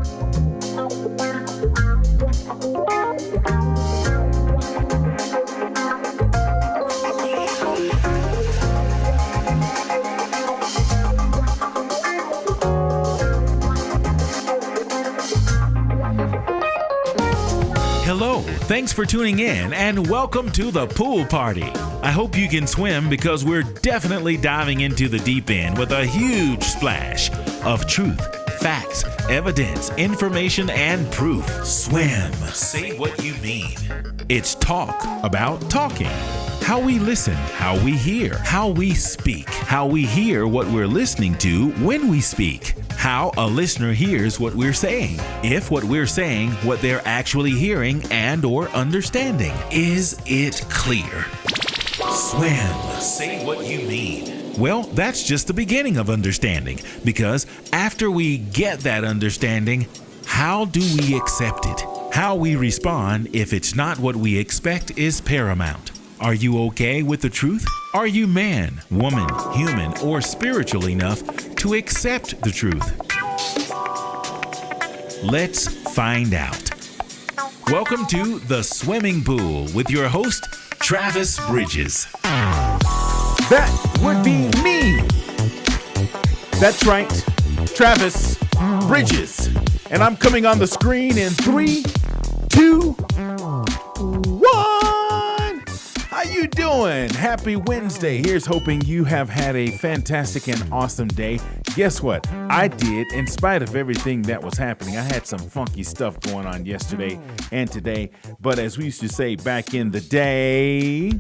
Hello, thanks for tuning in and welcome to the pool party. I hope you can swim because we're definitely diving into the deep end with a huge splash of truth, facts, evidence, information, and proof. Swim. Say what you mean. It's talk about talking. How we listen, how we hear, how we speak, how we hear what we're listening to when we speak, how a listener hears what we're saying, if what we're saying, what they're actually hearing and or understanding. Is it clear? Swim. Say what you mean. Well, that's just the beginning of understanding, because after we get that understanding, how do we accept it? How we respond if it's not what we expect is paramount. Are you okay with the truth? Are you man, woman, human, or spiritual enough to accept the truth? Let's find out. Welcome to the swimming pool with your host, Travis Bridges. That would be me. That's right, Travis Bridges. And I'm coming on the screen in 3, 2, 1. How you doing? Happy Wednesday. Here's hoping you have had a fantastic and awesome day. Guess what? I did, in spite of everything that was happening. I had some funky stuff going on yesterday and today. But as we used to say back in the day,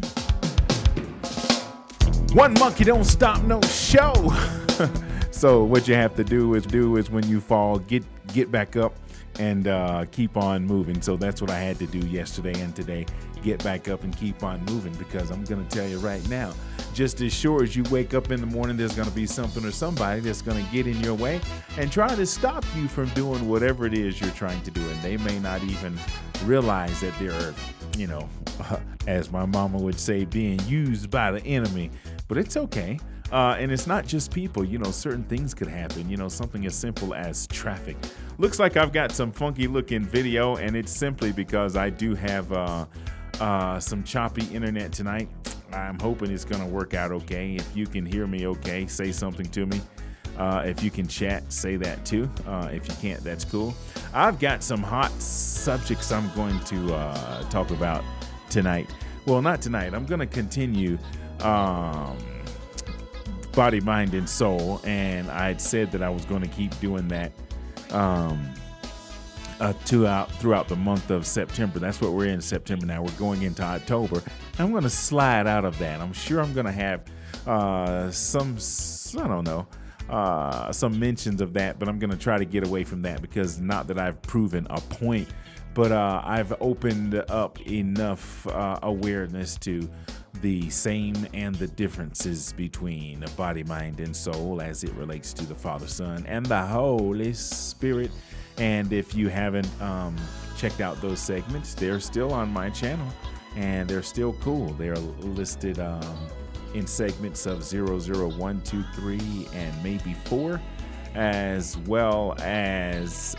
one monkey don't stop no show. So what you have to do is when you fall, get back up and keep on moving. So that's what I had to do yesterday and today. Get back up and keep on moving, because I'm going to tell you right now, just as sure as you wake up in the morning, there's going to be something or somebody that's going to get in your way and try to stop you from doing whatever it is you're trying to do. And they may not even realize that they're, as my mama would say, being used by the enemy. But it's okay. And it's not just people, certain things could happen, something as simple as traffic. Looks like I've got some funky looking video, and it's simply because I do have some choppy internet tonight. I'm hoping it's going to work out okay. If you can hear me okay, say something to me. If you can chat, say that too. If you can't, that's cool. I've got some hot subjects I'm going to talk about tonight. Well, not tonight. I'm going to continue body, mind, and soul. And I had said that I was going to keep doing that throughout the month of September. That's what we're in September now. We're going into October. I'm going to slide out of that. I'm sure I'm going to have some mentions of that, but I'm going to try to get away from that, because not that I've proven a point, but I've opened up enough awareness to the same and the differences between body, mind, and soul as it relates to the Father, Son, and the Holy Spirit. And if you haven't checked out those segments, they're still on my channel, and they're still cool. They're listed in segments of 0, 1, 2, 3, and maybe 4, as well as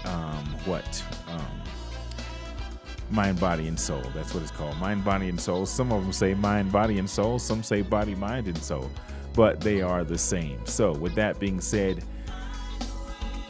mind, body, and soul. That's what it's called, mind, body, and soul. Some of them say mind, body, and soul. Some say body, mind, and soul, but they are the same. So with that being said,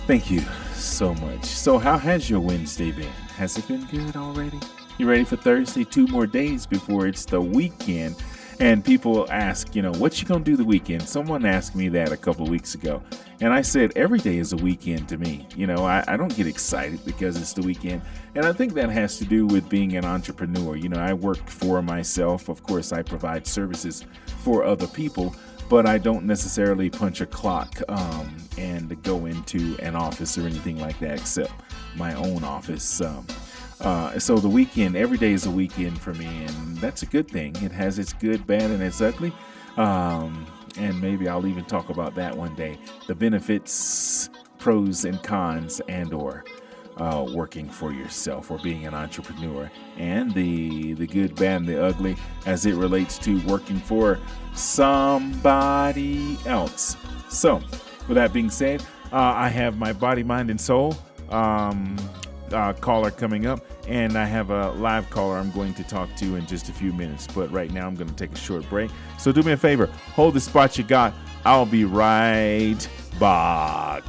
thank you so much. So how has your Wednesday been? Has it been good already? You ready for Thursday? 2 more days before it's the weekend. And people ask, what you gonna do the weekend? Someone asked me that a couple of weeks ago. And I said, every day is a weekend to me. I don't get excited because it's the weekend. And I think that has to do with being an entrepreneur. I work for myself. Of course, I provide services for other people, but I don't necessarily punch a clock and go into an office or anything like that, except my own office. So the weekend, every day is a weekend for me, and that's a good thing. It has its good, bad, and its ugly. And maybe I'll even talk about that one day. The benefits, pros and cons, and or working for yourself or being an entrepreneur, and the good, bad, and the ugly as it relates to working for somebody else. So with that being said, I have my body, mind, and soul caller coming up, and I have a live caller I'm going to talk to in just a few minutes. But right now I'm going to take a short break. So do me a favor, hold the spot you got. I'll be right back.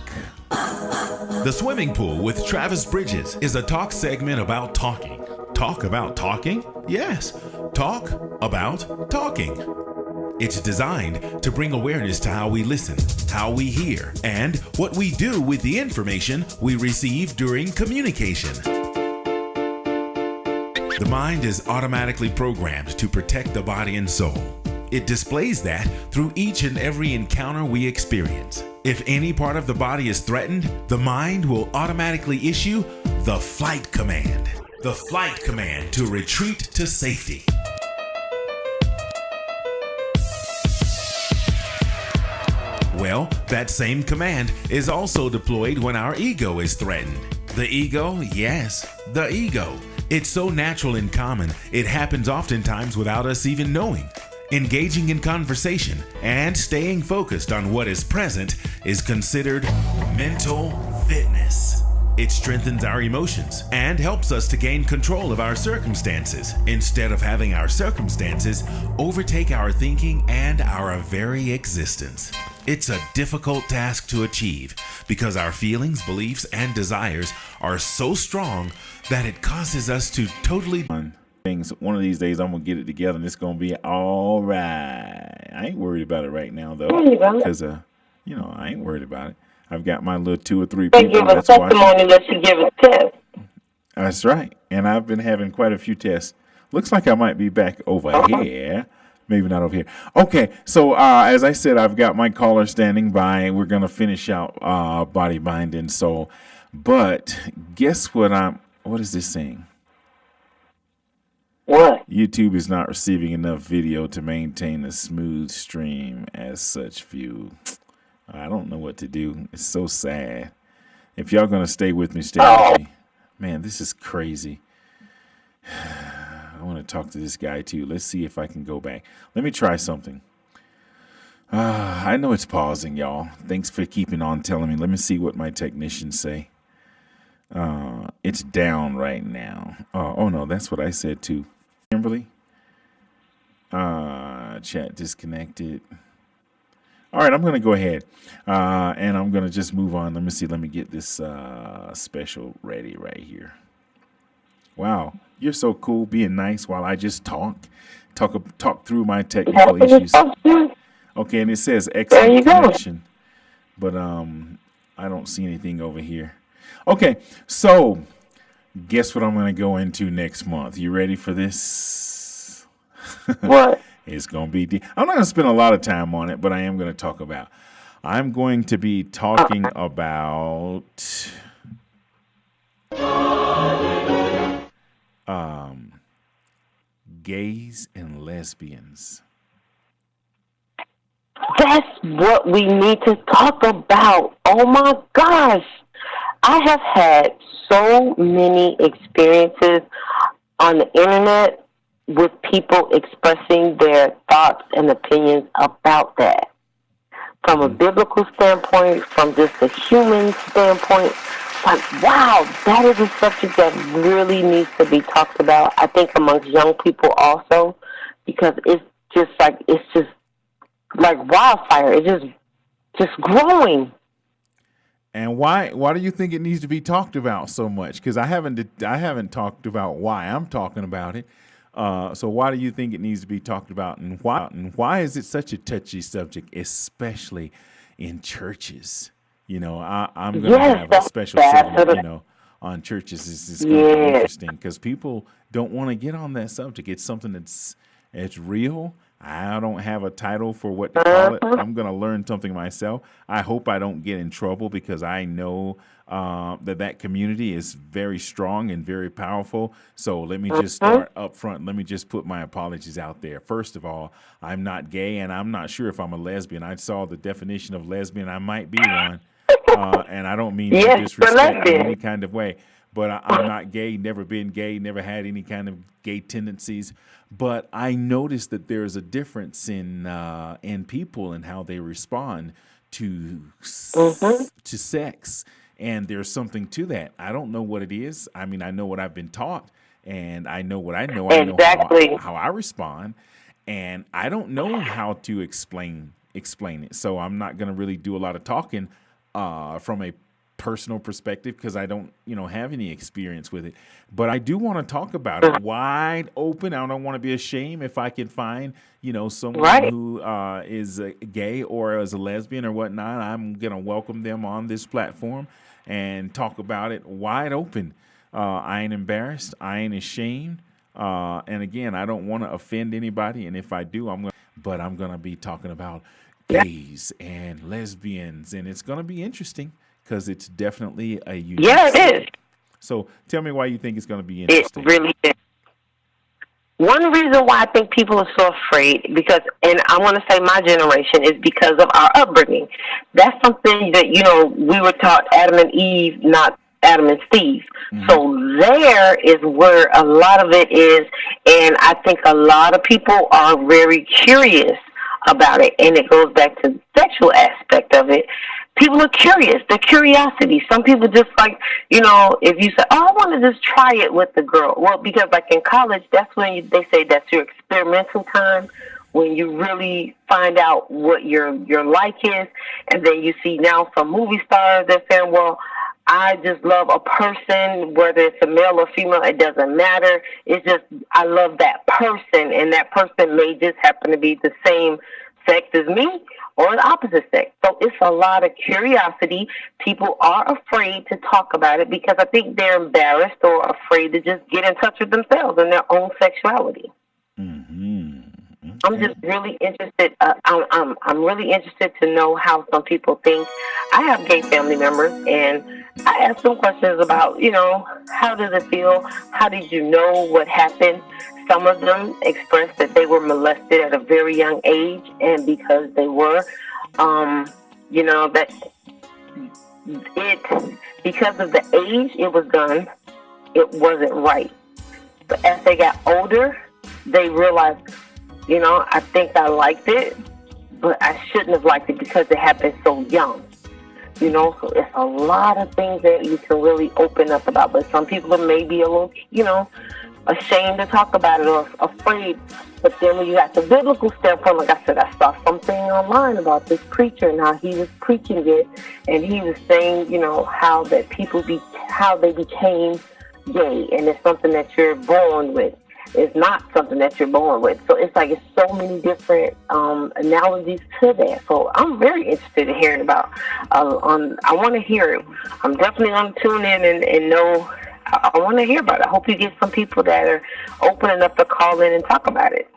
The Swimming Pool with Travis Bridges is a talk segment about talking. Talk about talking? Yes, talk about talking. It's designed to bring awareness to how we listen, how we hear, and what we do with the information we receive during communication. The mind is automatically programmed to protect the body and soul. It displays that through each and every encounter we experience. If any part of the body is threatened, the mind will automatically issue the flight command. The flight command to retreat to safety. Well, that same command is also deployed when our ego is threatened. The ego, yes, the ego. It's so natural and common, it happens oftentimes without us even knowing. Engaging in conversation and staying focused on what is present is considered mental fitness. It strengthens our emotions and helps us to gain control of our circumstances instead of having our circumstances overtake our thinking and our very existence. It's a difficult task to achieve because our feelings, beliefs, and desires are so strong that it causes us to totally things. One of these days I'm gonna get it together and it's gonna be all right. I ain't worried about it right now though, because I ain't worried about it. I've got my little 2 or 3 people give a that's watching. testimony that you give a test. That's right, and I've been having quite a few tests. Looks like I might be back over here. Maybe not over here. Okay, so as I said, I've got my caller standing by. We're gonna finish out body, mind, and soul. But guess what? What is this saying? What? YouTube is not receiving enough video to maintain a smooth stream as such view. I don't know what to do. It's so sad. If y'all gonna stay with me, stay with me. Man, this is crazy. I want to talk to this guy too. Let's see if I can go back. Let me try something. I know it's pausing, y'all. Thanks for keeping on telling me. Let me see what my technicians say. It's down right now. Oh no, that's what I said too. Kimberly. Chat disconnected. All right, I'm going to go ahead and I'm going to just move on. Let me see. Let me get this special ready right here. Wow, you're so cool being nice while I just talk through my technical issues. Okay, and it says excellent connection, but I don't see anything over here. Okay, so guess what I'm going to go into next month? You ready for this? What? It's going to be I'm not going to spend a lot of time on it, but I am going to talk about. I'm going to be talking about gays and lesbians. That's what we need to talk about. Oh my gosh. I have had so many experiences on the internet with people expressing their thoughts and opinions about that. From a biblical standpoint, from just a human standpoint, like, wow, that is a subject that really needs to be talked about, I think, amongst young people also, because it's just like wildfire. It's just growing. And why do you think it needs to be talked about so much? Because I haven't talked about why I'm talking about it. So why do you think it needs to be talked about, and why is it such a touchy subject, especially in churches? You know, I'm going to have a special segment, on churches. It's going to be interesting because people don't want to get on that subject. It's something it's real. I don't have a title for what to call it. I'm going to learn something myself. I hope I don't get in trouble because I know that community is very strong and very powerful. So let me just start up front. Let me just put my apologies out there. First of all, I'm not gay, and I'm not sure if I'm a lesbian. I saw the definition of lesbian. I might be one, and I don't mean to disrespect in any kind of way. But I'm not gay, never been gay, never had any kind of gay tendencies. But I noticed that there's a difference in people and how they respond to sex. And there's something to that. I don't know what it is. I mean, I know what I've been taught, and I know what I know. I know Exactly. how I respond, and I don't know how to explain it. So I'm not going to really do a lot of talking from a personal perspective because I don't, have any experience with it. But I do want to talk about it wide open. I don't want to be ashamed if I can find, someone Right. who is gay or is a lesbian or whatnot. I'm going to welcome them on this platform and talk about it wide open. I ain't embarrassed. I ain't ashamed. And again, I don't want to offend anybody. And if I do, I'm going to be talking about gays and lesbians. And it's going to be interesting because it's definitely a unique. Yeah, it is. So tell me why you think it's going to be It interesting. really is. One reason why I think people are so afraid, and I want to say my generation, is because of our upbringing. That's something that, we were taught Adam and Eve, not Adam and Steve. Mm-hmm. So there is where a lot of it is, and I think a lot of people are very curious about it, and it goes back to the sexual aspect of it. People are curious. The curiosity. Some people just like, if you say, I want to just try it with the girl. Well, because like in college, that's when they say that's your experimental time, when you really find out what your like is. And then you see now some movie stars that saying, well, I just love a person, whether it's a male or female, it doesn't matter. It's just, I love that person, and that person may just happen to be the same sex as me or the opposite sex. So it's a lot of curiosity. People are afraid to talk about it because I think they're embarrassed or afraid to just get in touch with themselves and their own sexuality. Mm-hmm. Okay. I'm just really interested. I'm really interested to know how some people think. I have gay family members, and I ask them questions about, how does it feel? How did you know what happened? Some of them expressed that they were molested at a very young age, and because they were, because of the age it was done, it wasn't right. But as they got older, they realized, I think I liked it, but I shouldn't have liked it because it happened so young. So it's a lot of things that you can really open up about. But some people are maybe a little, ashamed to talk about it or afraid. But then when you got the biblical standpoint, like I said, I saw something online about this preacher and how he was preaching it, and he was saying, how that how they became gay, and it's something that you're born with. It's not something that you're born with. So it's like it's so many different analogies to that. So I'm very interested in hearing about. I want to hear it. I'm definitely going to tune in and know. I want to hear about it. I hope you get some people that are open enough to call in and talk about it.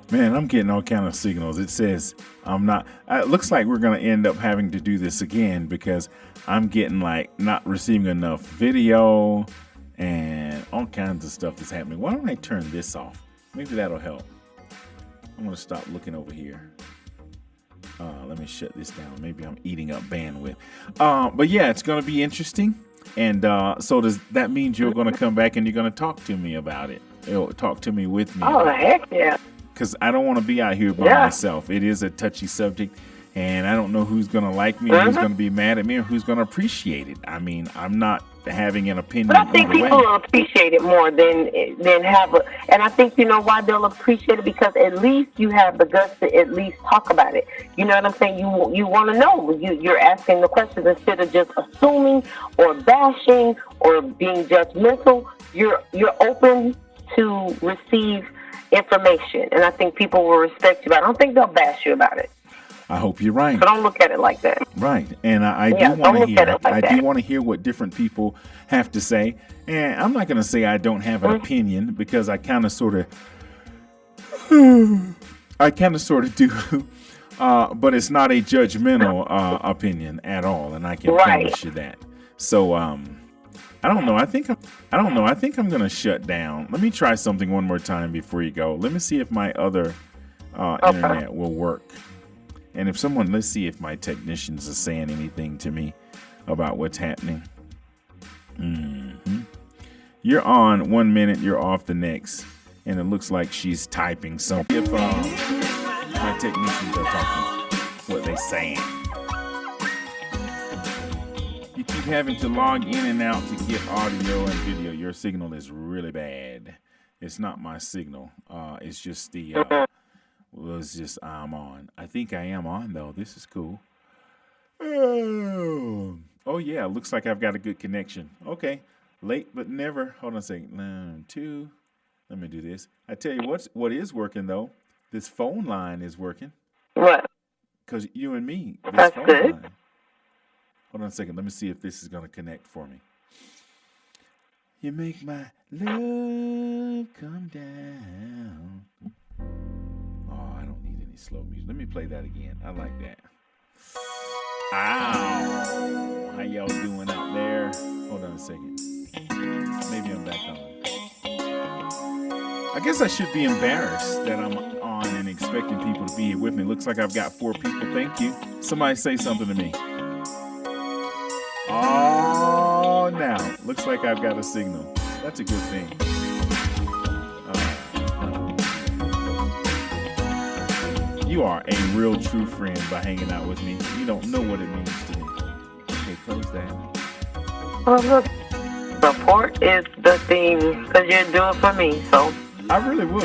Man, I'm getting all kind of signals. It says I'm not. It looks like we're going to end up having to do this again because I'm getting like not receiving enough video and all kinds of stuff that's happening. Why don't I turn this off? Maybe that'll help. I'm going to stop looking over here. Let me shut this down. Maybe I'm eating up bandwidth. But yeah, it's going to be interesting. And so does that mean you're going to come back and you're going to talk to me about it? Talk to me with me. Oh, heck yeah. Because I don't want to be out here by myself. It is a touchy subject. And I don't know who's going to like me, or who's going to be mad at me, or who's going to appreciate it. I mean, I'm not having an opinion. But I think people will appreciate it more than have a. And I think why they'll appreciate it, because at least you have the guts to at least talk about it. You know what I'm saying? You want to know. You're asking the questions instead of just assuming or bashing or being judgmental. You're open to receive information, and I think people will respect you. But I don't think they'll bash you about it. I hope you're right. So don't look at it like that. Right. And I do want to hear. I do want to hear what different people have to say. And I'm not going to say I don't have an opinion, because I kind of sort of do. But it's not a judgmental opinion at all, and I can promise you that. So I don't know. I think I'm going to shut down. Let me try something one more time before you go. Let me see if my other internet will work. And if let's see if my technicians are saying anything to me about what's happening. Mm-hmm. You're on 1 minute, you're off the next. And it looks like she's typing something. If my technicians are talking, what they're saying. You keep keep having to log in and out to get audio and video. Your signal is really bad. It's not my signal. It's just the, it's just I'm on. I think I am on, though. This is cool. Oh, yeah. Looks like I've got a good connection. Okay. Late but never. Hold on a second. 1, 2. Let me do this. I tell you what is working, though. This phone line is working. What? Because you and me. This That's phone good. line. Hold on a second. Let me see if this is going to connect for me. You make my love come down. Oh, I don't need any slow music. Let me play that again. I like that. Ow. How y'all doing out there? Hold on a second. Maybe I'm back on. I guess I should be embarrassed that I'm on and expecting people to be here with me. Looks like I've got 4 people. Thank you. Somebody say something to me. Oh, now. Looks like I've got a signal. That's a good thing. You are a real true friend by hanging out with me. You don't know what it means to me. Okay, close that. Well, look, support is the thing because you're doing for me, so. I really would.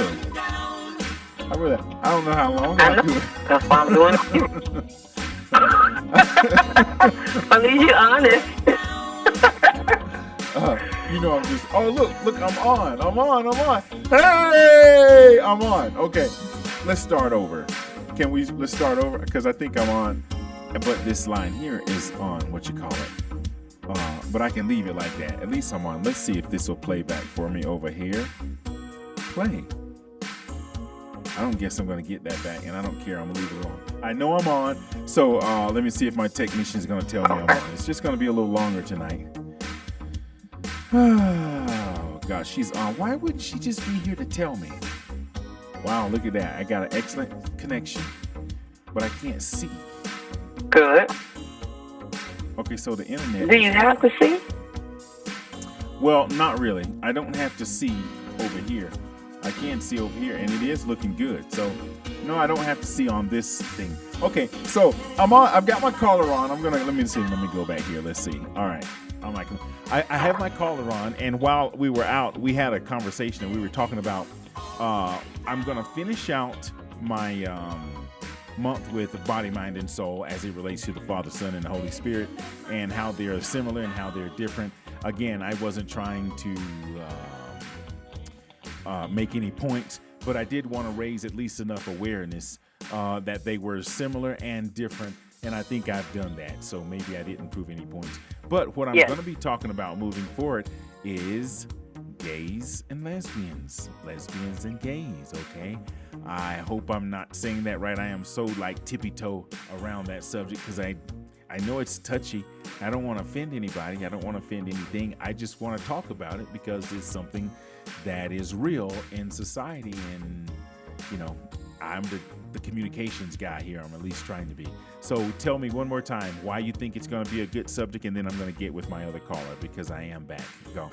I don't know how long I know. do it. That's why I'm doing it. At least you're honest. You know, I'm just, oh, look, I'm on. Hey, I'm on. Okay, let's start over. Let's start over? Because I think I'm on, but this line here is on, what you call it. But I can leave it like that. At least I'm on. Let's see if this will play back for me over here. Play. I don't guess I'm going to get that back, and I don't care. I'm going to leave it alone. I know I'm on, so let me see if my technician is going to tell me I'm on. It's just going to be a little longer tonight. Oh, gosh, she's on. Why wouldn't she just be here to tell me? Wow, look at that. I got an excellent connection, but I can't see. Good. Okay, so the internet. Do you have to see? Well, not really. I don't have to see over here. I can see over here, and it is looking good. So, no, I don't have to see on this thing. Okay, so I'm on. I've got my collar on. Let me see. Let me go back here. Let's see. All right. I have my collar on, and while we were out, we had a conversation, and we were talking about. I'm gonna finish out my month with body, mind, and soul as it relates to the Father, Son, and the Holy Spirit, and how they're similar and how they're different. Again, I wasn't trying to make any points, but I did want to raise at least enough awareness that they were similar and different, and I think I've done that, so maybe I didn't prove any points. But what I'm going to be talking about moving forward is gays and lesbians and gays, okay? I hope I'm not saying that right. I am so like tippy-toe around that subject because I know it's touchy. I don't want to offend anybody. I don't want to offend anything. I just want to talk about it because it's something that is real in society, and you know, I'm the communications guy here. I'm at least trying to be. So tell me one more time why you think it's going to be a good subject, and then I'm going to get with my other caller because I am back. Go.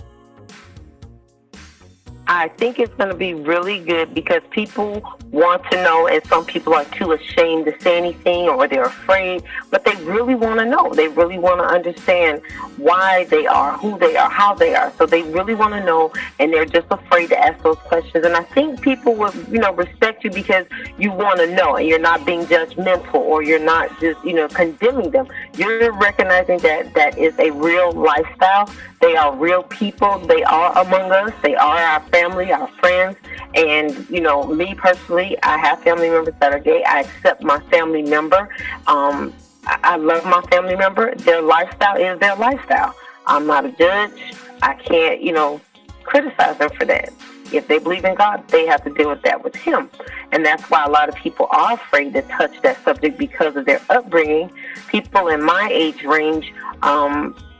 I think it's going to be really good because people want to know, and some people are too ashamed to say anything or they're afraid, but they really want to know. They really want to understand why they are, who they are, how they are. So they really want to know, and they're just afraid to ask those questions. And I think people would, respect you because you want to know, and you're not being judgmental, or you're not just, condemning them. You're recognizing that is a real lifestyle. They are real people. They are among us. They are our family, our friends. And, me personally, I have family members that are gay. I accept my family member. I love my family member. Their lifestyle is their lifestyle. I'm not a judge. I can't, criticize them for that. If they believe in God, they have to deal with that with Him. And that's why a lot of people are afraid to touch that subject because of their upbringing. People in my age range,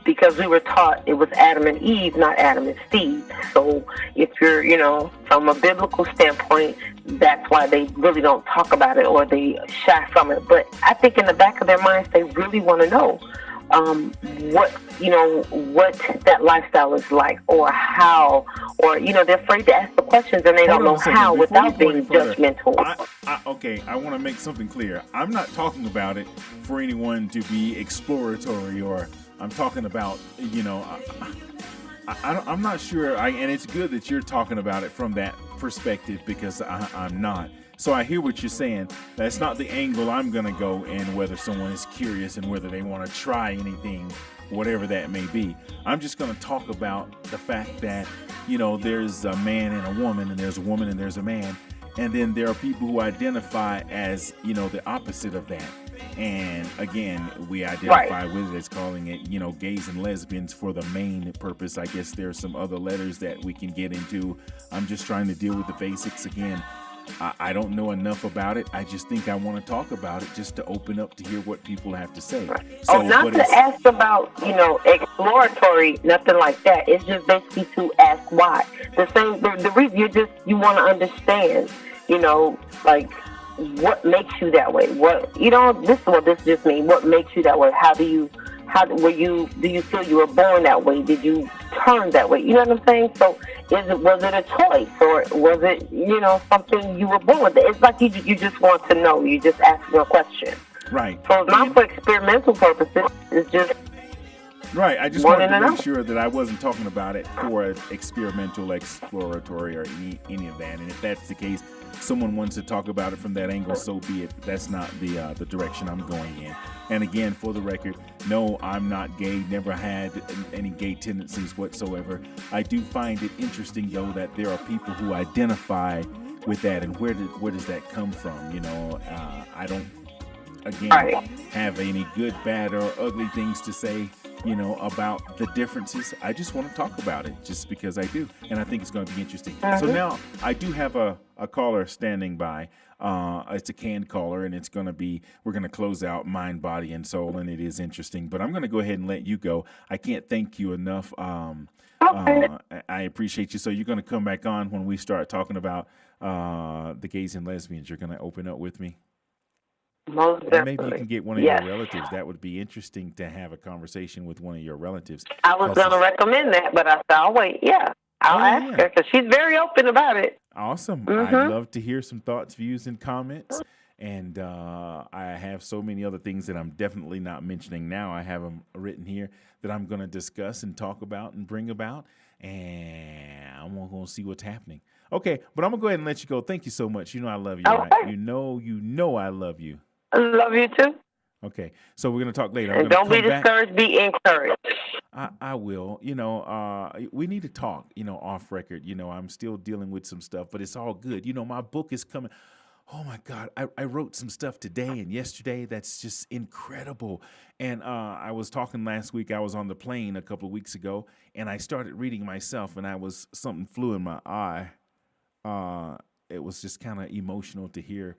because we were taught it was Adam and Eve, not Adam and Steve. So if you're, from a biblical standpoint, that's why they really don't talk about it or they shy from it. But I think in the back of their minds, they really want to know what that lifestyle is like, or how, or, they're afraid to ask the questions and they don't know how without being judgmental. I want to make something clear. I'm not talking about it for anyone to be exploratory or I'm talking about, I'm not sure. And it's good that you're talking about it from that perspective, because I'm not. So I hear what you're saying. That's not the angle I'm going to go in, whether someone is curious and whether they want to try anything, whatever that may be. I'm just going to talk about the fact that, there's a man and a woman, and there's a woman and there's a man. And then there are people who identify as, the opposite of that. And again, we identify with it as calling it, gays and lesbians for the main purpose. I guess there are some other letters that we can get into. I'm just trying to deal with the basics again. I don't know enough about it. I just think I want to talk about it just to open up to hear what people have to say. So, not to ask about, exploratory, nothing like that. It's just basically to ask why. The reason you want to understand, like what makes you that way. This just means what makes you that way. Do you feel you were born that way? Did you turn that way? You know what I'm saying? So was it a choice, or was it, something you were born with? It's like you just want to know. You just asking a question. Right. So not for experimental purposes. It's just right. I just wanted to make sure that I wasn't talking about it for experimental, exploratory, or any of that. And if that's the case, someone wants to talk about it from that angle, so be it. That's not the direction I'm going in. And again, for the record, no, I'm not gay, never had any gay tendencies whatsoever. I do find it interesting, though, that there are people who identify with that, and where does that come from? I don't, again, have any good, bad, or ugly things to say, about the differences. I just want to talk about it just because I do, and I think it's going to be interesting. So now I do have a caller standing by. It's a canned caller, and we're going to close out Mind, Body, and Soul, and it is interesting, but I'm going to go ahead and let you go. I can't thank you enough. I appreciate you. So you're going to come back on when we start talking about the gays and lesbians. You're going to open up with me. Most definitely. Maybe you can get one of your relatives. That would be interesting to have a conversation with one of your relatives. I was going to recommend that, but I said, I'll wait. Yeah. I'll ask her, because she's very open about it. Awesome. I'd love to hear some thoughts, views, and comments. And I have so many other things that I'm definitely not mentioning now. I have them written here that I'm going to discuss and talk about and bring about. And I'm going to see what's happening. Okay, but I'm going to go ahead and let you go. Thank you so much. I love you. Okay. Right? You know I love you. I love you too. Okay, so we're going to talk later. And don't be discouraged, be encouraged. I will. We need to talk, off record. I'm still dealing with some stuff, but it's all good. My book is coming. Oh, my God. I wrote some stuff today and yesterday that's just incredible. And I was talking last week. I was on the plane a couple of weeks ago, and I started reading myself, and something flew in my eye. It was just kind of emotional to hear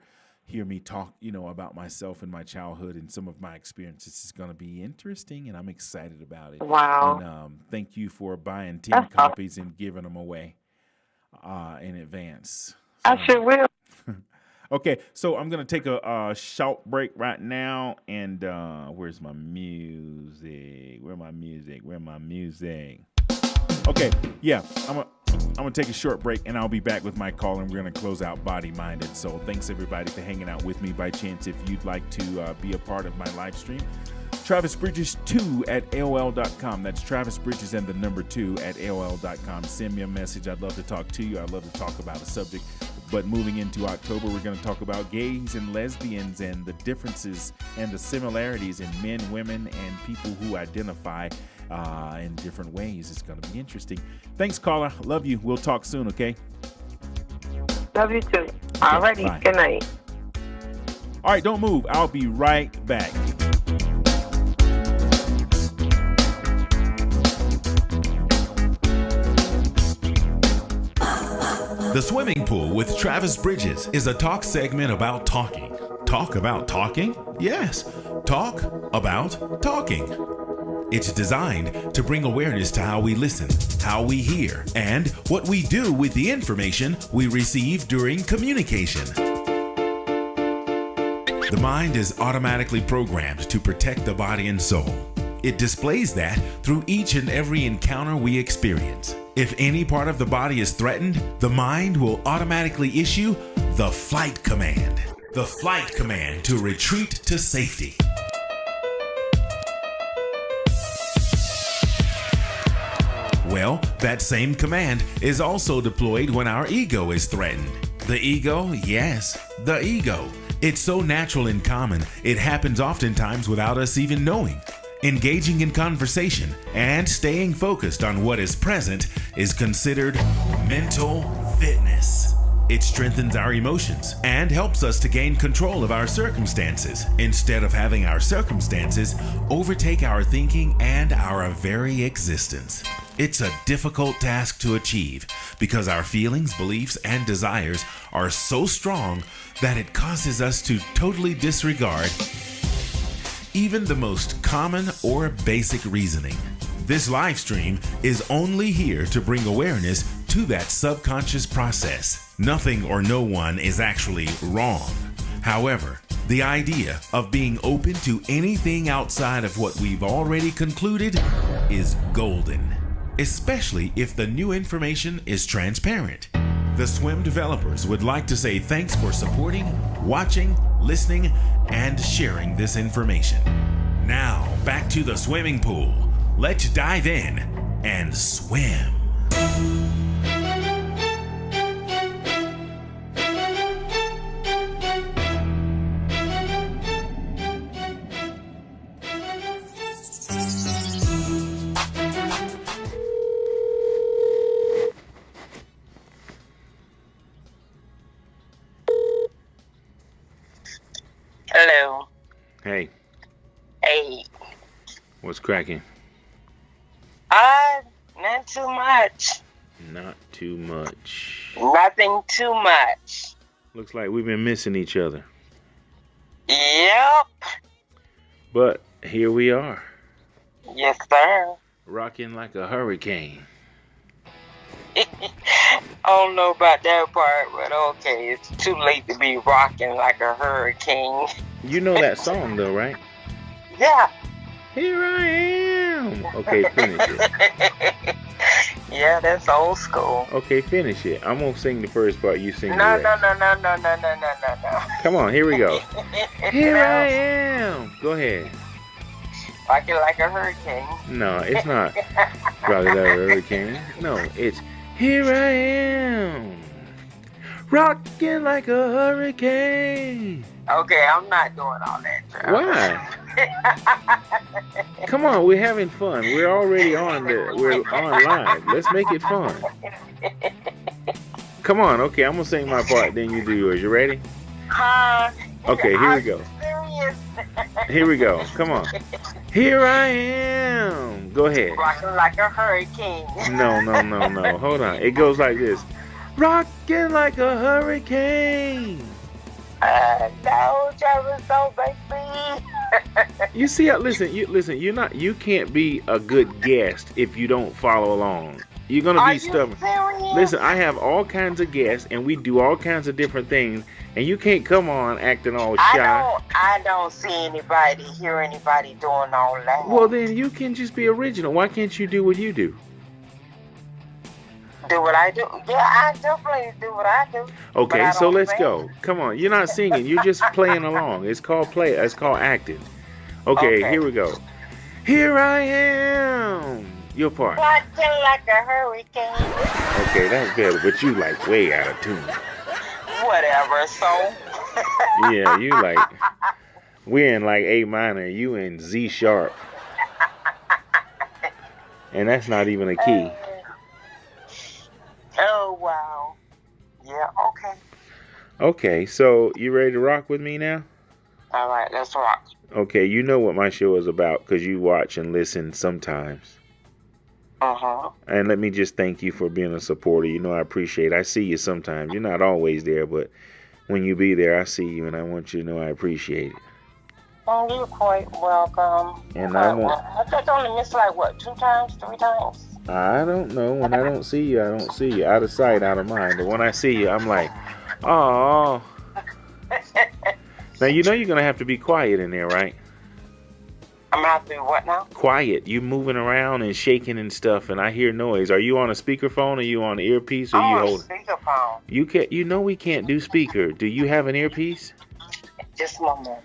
me talk, about myself and my childhood and some of my experiences. Is going to be interesting, and I'm excited about it. Wow. And thank you for buying 10 copies and giving them away in advance. So, I sure will. Okay, so I'm going to take a short break right now. And where's my music? Where's my music? Okay, yeah, I'm going to take a short break, and I'll be back with my call, and we're going to close out Body, Mind, and Soul. Thanks, everybody, for hanging out with me. By chance, if you'd like to be a part of my live stream, Travis Bridges 2 at AOL.com. That's Travis Bridges and the number 2 at AOL.com. Send me a message. I'd love to talk to you. I'd love to talk about a subject. But moving into October, we're going to talk about gays and lesbians and the differences and the similarities in men, women, and people who identify in different ways. It's going to be interesting. Thanks, caller. Love you. We'll talk soon, okay? Love you too. All righty. Good night. All right, don't move. I'll be right back. The Swimming Pool with Travis Bridges is a talk segment about talking. Talk about talking? Yes, talk about talking. It's designed to bring awareness to how we listen, how we hear, and what we do with the information we receive during communication. The mind is automatically programmed to protect the body and soul. It displays that through each and every encounter we experience. If any part of the body is threatened, the mind will automatically issue the flight command. The flight command to retreat to safety. Well, that same command is also deployed when our ego is threatened. The ego, yes, the ego. It's so natural and common, it happens oftentimes without us even knowing. Engaging in conversation and staying focused on what is present is considered mental fitness. It strengthens our emotions and helps us to gain control of our circumstances instead of having our circumstances overtake our thinking and our very existence. It's a difficult task to achieve because our feelings, beliefs, and desires are so strong that it causes us to totally disregard even the most common or basic reasoning. This live stream is only here to bring awareness to that subconscious process. Nothing or no one is actually wrong. However, the idea of being open to anything outside of what we've already concluded is golden, especially if the new information is transparent. The SWYM developers would like to say thanks for supporting, watching, listening, and sharing this information. Now, back to the swimming pool. Let's dive in and swim. Hello. Hey, Hey. what's cracking? Not too much. Not too much. Nothing too much. Looks like we've been missing each other. Yep. But here we are, Yes, sir. rocking like a hurricane. I don't know about that part, but okay. It's too late to be rocking like a hurricane. You know that song though, right? Yeah. Here I am. Okay, finish it. Yeah, that's old school. Okay, finish it. I'm gonna sing the first part. You sing the No, rest. no. Come on, here we go. Here No. I am. Go ahead. Rocking like a hurricane. No, it's not rocking like a hurricane. No, it's here I am, rocking like a hurricane. Okay, I'm not doing all that. Why? Come on, we're having fun. We're already we're on live. Let's make it fun. Come on, okay, I'm gonna sing my part, then you do yours. You ready? Okay, here we go. Serious. Here we go. Come on. Here I am. Go ahead. Rocking like a hurricane. No. Hold on. It goes like this. Rocking like a hurricane. No, Travis, don't make me. You see, listen. You can't be a good guest if you don't follow along. You're gonna Are be you stubborn. serious? Listen, I have all kinds of guests, and we do all kinds of different things, and you can't come on acting all shy. I don't hear anybody doing all that. Well, then you can just be original. Why can't you do what you do? Do what I do? Yeah, I definitely do what I do. Okay, but I so don't let's sing. go. Come on, you're not singing. You're just playing along. It's called play. It's called acting. Okay, Okay. here we go. Here I am. Your part. Rocking like a hurricane. Okay, that's better, but you like way out of tune. Whatever, so. Yeah, you like, we're in like A minor, you in Z sharp. And that's not even a key. Oh, wow. Yeah, okay. Okay, so you ready to rock with me now? All right, let's rock. Okay, you know what my show is about because you watch and listen sometimes. Uh-huh. And let me just thank you for being a supporter. You know, I appreciate it. I see you sometimes. You're not always there, but when you be there, I see you, and I want you to know I appreciate it. Oh, you're quite welcome. And I want- I just only missed like, what, 2 times, 3 times? I don't know. When I don't see you, I don't see you. Out of sight, out of mind. But when I see you, I'm like, oh. Now, you know you're going to have to be quiet in there, right? I'm gonna have to do what now? Quiet. You moving around and shaking and stuff, and I hear noise. Are you on a speakerphone? Or you on an earpiece? Or you Oh, hold? speakerphone. You can't. You know we can't do speaker. Do you have an earpiece? Just one moment.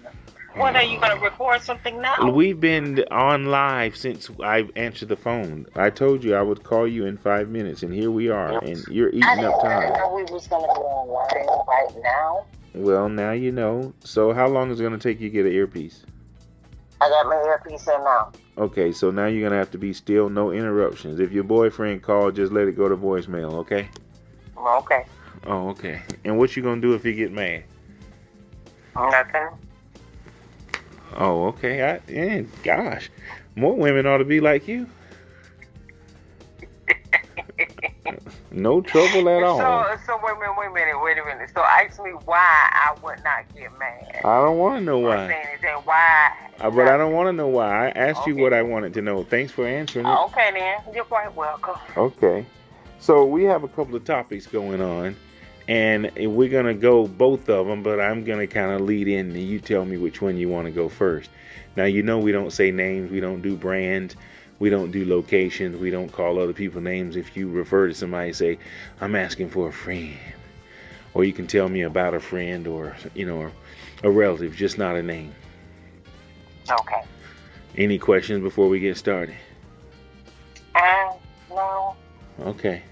What, are you going to record something now? We've been on live since I answered the phone. I told you I would call you in 5 minutes, and here we are, and you're eating up time. I didn't know we was going to be online right now. Well, now you know. So how long is it going to take you to get an earpiece? I got my earpiece in now. Okay, so now you're going to have to be still, no interruptions. If your boyfriend called, just let it go to voicemail, okay? Okay. Oh, okay. And what you going to do if you get mad? Nothing. Oh, okay. Gosh, more women ought to be like you. No trouble at all. So wait a minute. So ask me why I would not get mad. I don't want to know why. I'm saying is that why. But I don't want to know why. I asked you what I wanted to know. Thanks for answering it. Okay then. You're quite welcome. Okay. So we have a couple of topics going on, and we're going to go both of them, but I'm going to kind of lead in, and you tell me which one you want to go first. Now, you know we don't say names. We don't do brands. We don't do locations. We don't call other people names. If you refer to somebody, say, I'm asking for a friend. Or you can tell me about a friend or, a relative, just not a name. Okay. Any questions before we get started? No. Okay.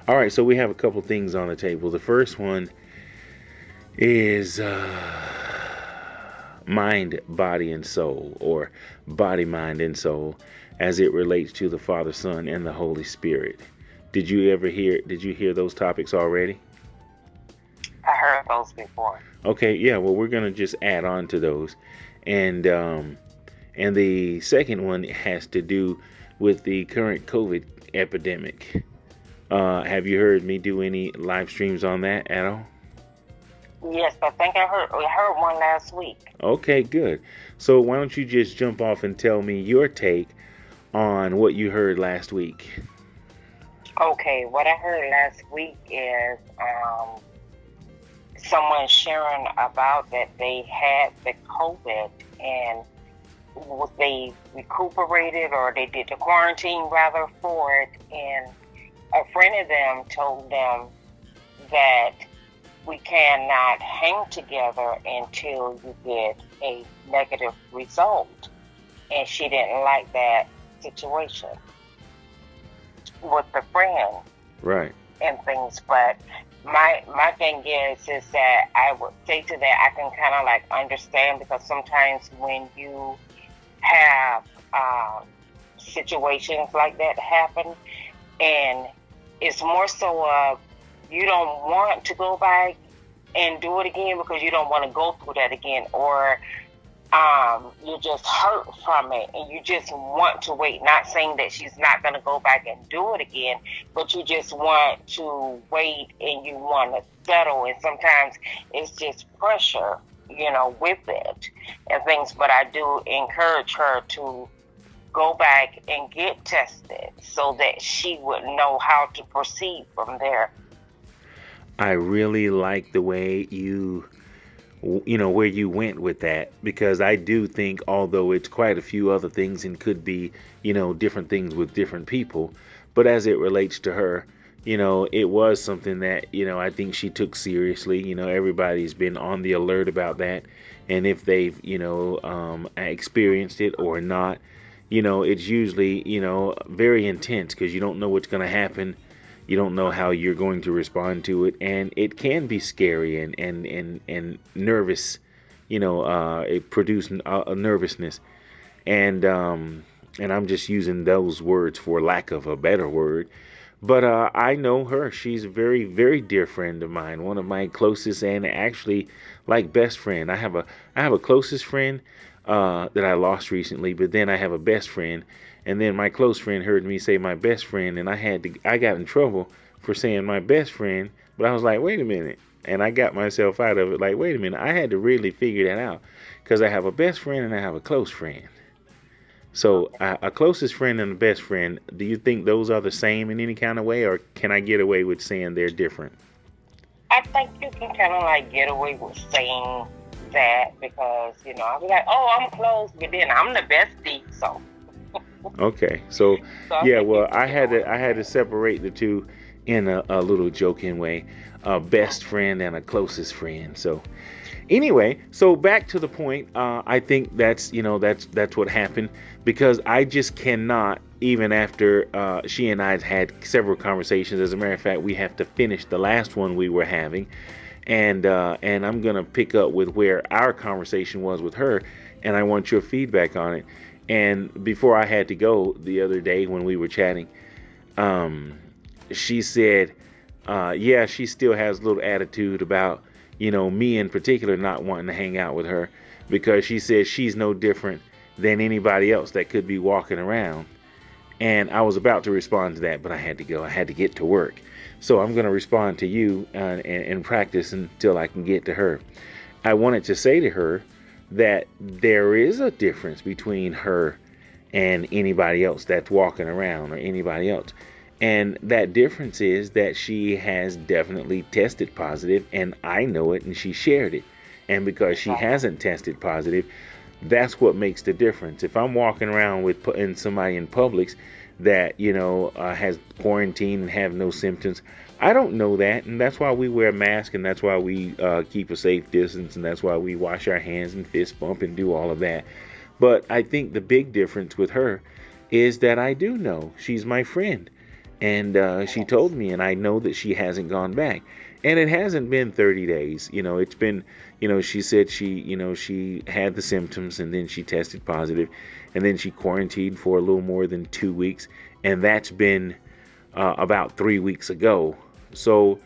All right, so we have a couple things on the table. The first one is mind, body, and soul, or body, mind, and soul, as it relates to the Father, Son, and the Holy Spirit. Did you hear those topics already? I heard those before. Okay, yeah, well, we're going to just add on to those. And the second one has to do with the current COVID epidemic. Have you heard me do any live streams on that at all? Yes, I think I heard one last week. Okay, good. So why don't you just jump off and tell me your take on what you heard last week? Okay, what I heard last week is someone sharing about that they had the COVID and they recuperated, or they did the quarantine rather for it, and a friend of them told them that we cannot hang together until you get a negative result. And she didn't like that situation with the friend. Right. And things. But my thing is that I would say to that, I can kind of like understand, because sometimes when you have situations like that happen, and it's more so you don't want to go back and do it again because you don't want to go through that again, or you're just hurt from it and you just want to wait. Not saying that she's not going to go back and do it again, but you just want to wait and you want to settle. And sometimes it's just pressure, with it and things. But I do encourage her to go back and get tested so that she would know how to proceed from there. I really like the way where you went with that, because I do think, although it's quite a few other things and could be, different things with different people, but as it relates to her, it was something that, I think she took seriously. Everybody's been on the alert about that. And if they've, experienced it or not, it's usually, very intense, because you don't know what's going to happen. You don't know how you're going to respond to it, and it can be scary and nervous. It produces a nervousness, and I'm just using those words for lack of a better word. But I know her. She's a very, very dear friend of mine, one of my closest, and actually like best friend. I have a closest friend that I lost recently, but then I have a best friend. And then my close friend heard me say my best friend, and I got in trouble for saying my best friend. But I was like, wait a minute. And I got myself out of it. Like, wait a minute. I had to really figure that out, because I have a best friend and I have a close friend. So a closest friend and a best friend, do you think those are the same in any kind of way, or can I get away with saying they're different? I think you can kind of like get away with saying that, because, I'll be like, oh, I'm close, but then I'm the bestie, so. Okay, so yeah, well, I had to separate the two in a little joking way, a best friend and a closest friend. So Anyway, so back to the point. I think that's what happened, because I just cannot, even after she and I had several conversations. As a matter of fact, we have to finish the last one we were having, and I'm gonna pick up with where our conversation was with her, and I want your feedback on it. And before I had to go the other day when we were chatting, she said, yeah, she still has a little attitude about, me in particular not wanting to hang out with her, because she says she's no different than anybody else that could be walking around. And I was about to respond to that, but I had to go. I had to get to work. So I'm going to respond to you and practice until I can get to her. I wanted to say to her that there is a difference between her and anybody else that's walking around, or anybody else. And that difference is that she has definitely tested positive, and I know it, and she shared it. And because she hasn't tested positive, that's what makes the difference. If I'm walking around with somebody in Publix that has quarantine and have no symptoms, I don't know that, and that's why we wear masks, and that's why we keep a safe distance, and that's why we wash our hands and fist bump and do all of that. But I think the big difference with her is that I do know she's my friend, and she told me, and I know that she hasn't gone back. And it hasn't been 30 days. It's been, she said she had the symptoms, and then she tested positive, and then she quarantined for a little more than 2 weeks. And that's been about 3 weeks ago. So,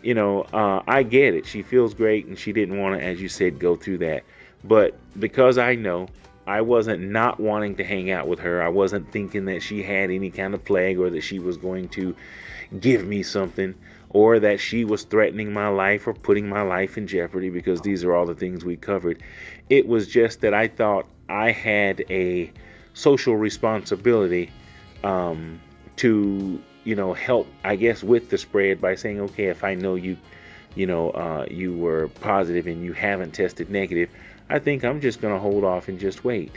I get it. She feels great, and she didn't want to, as you said, go through that. But because I know, I wasn't not wanting to hang out with her. I wasn't thinking that she had any kind of plague, or that she was going to give me something, or that she was threatening my life or putting my life in jeopardy, because these are all the things we covered. It was just that I thought I had a social responsibility to, help, I guess, with the spread by saying, okay, if I know you were positive and you haven't tested negative, I think I'm just going to hold off and just wait.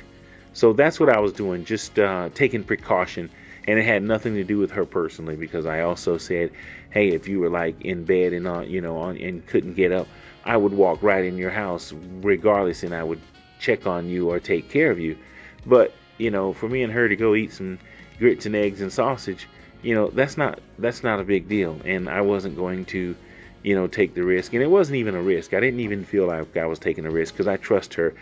So that's what I was doing, just taking precaution. And it had nothing to do with her personally, because I also said, hey, if you were like in bed and and couldn't get up, I would walk right in your house regardless, and I would check on you or take care of you. But for me and her to go eat some grits and eggs and sausage, that's not a big deal. And I wasn't going to take the risk. And it wasn't even a risk. I didn't even feel like I was taking a risk, because I trust her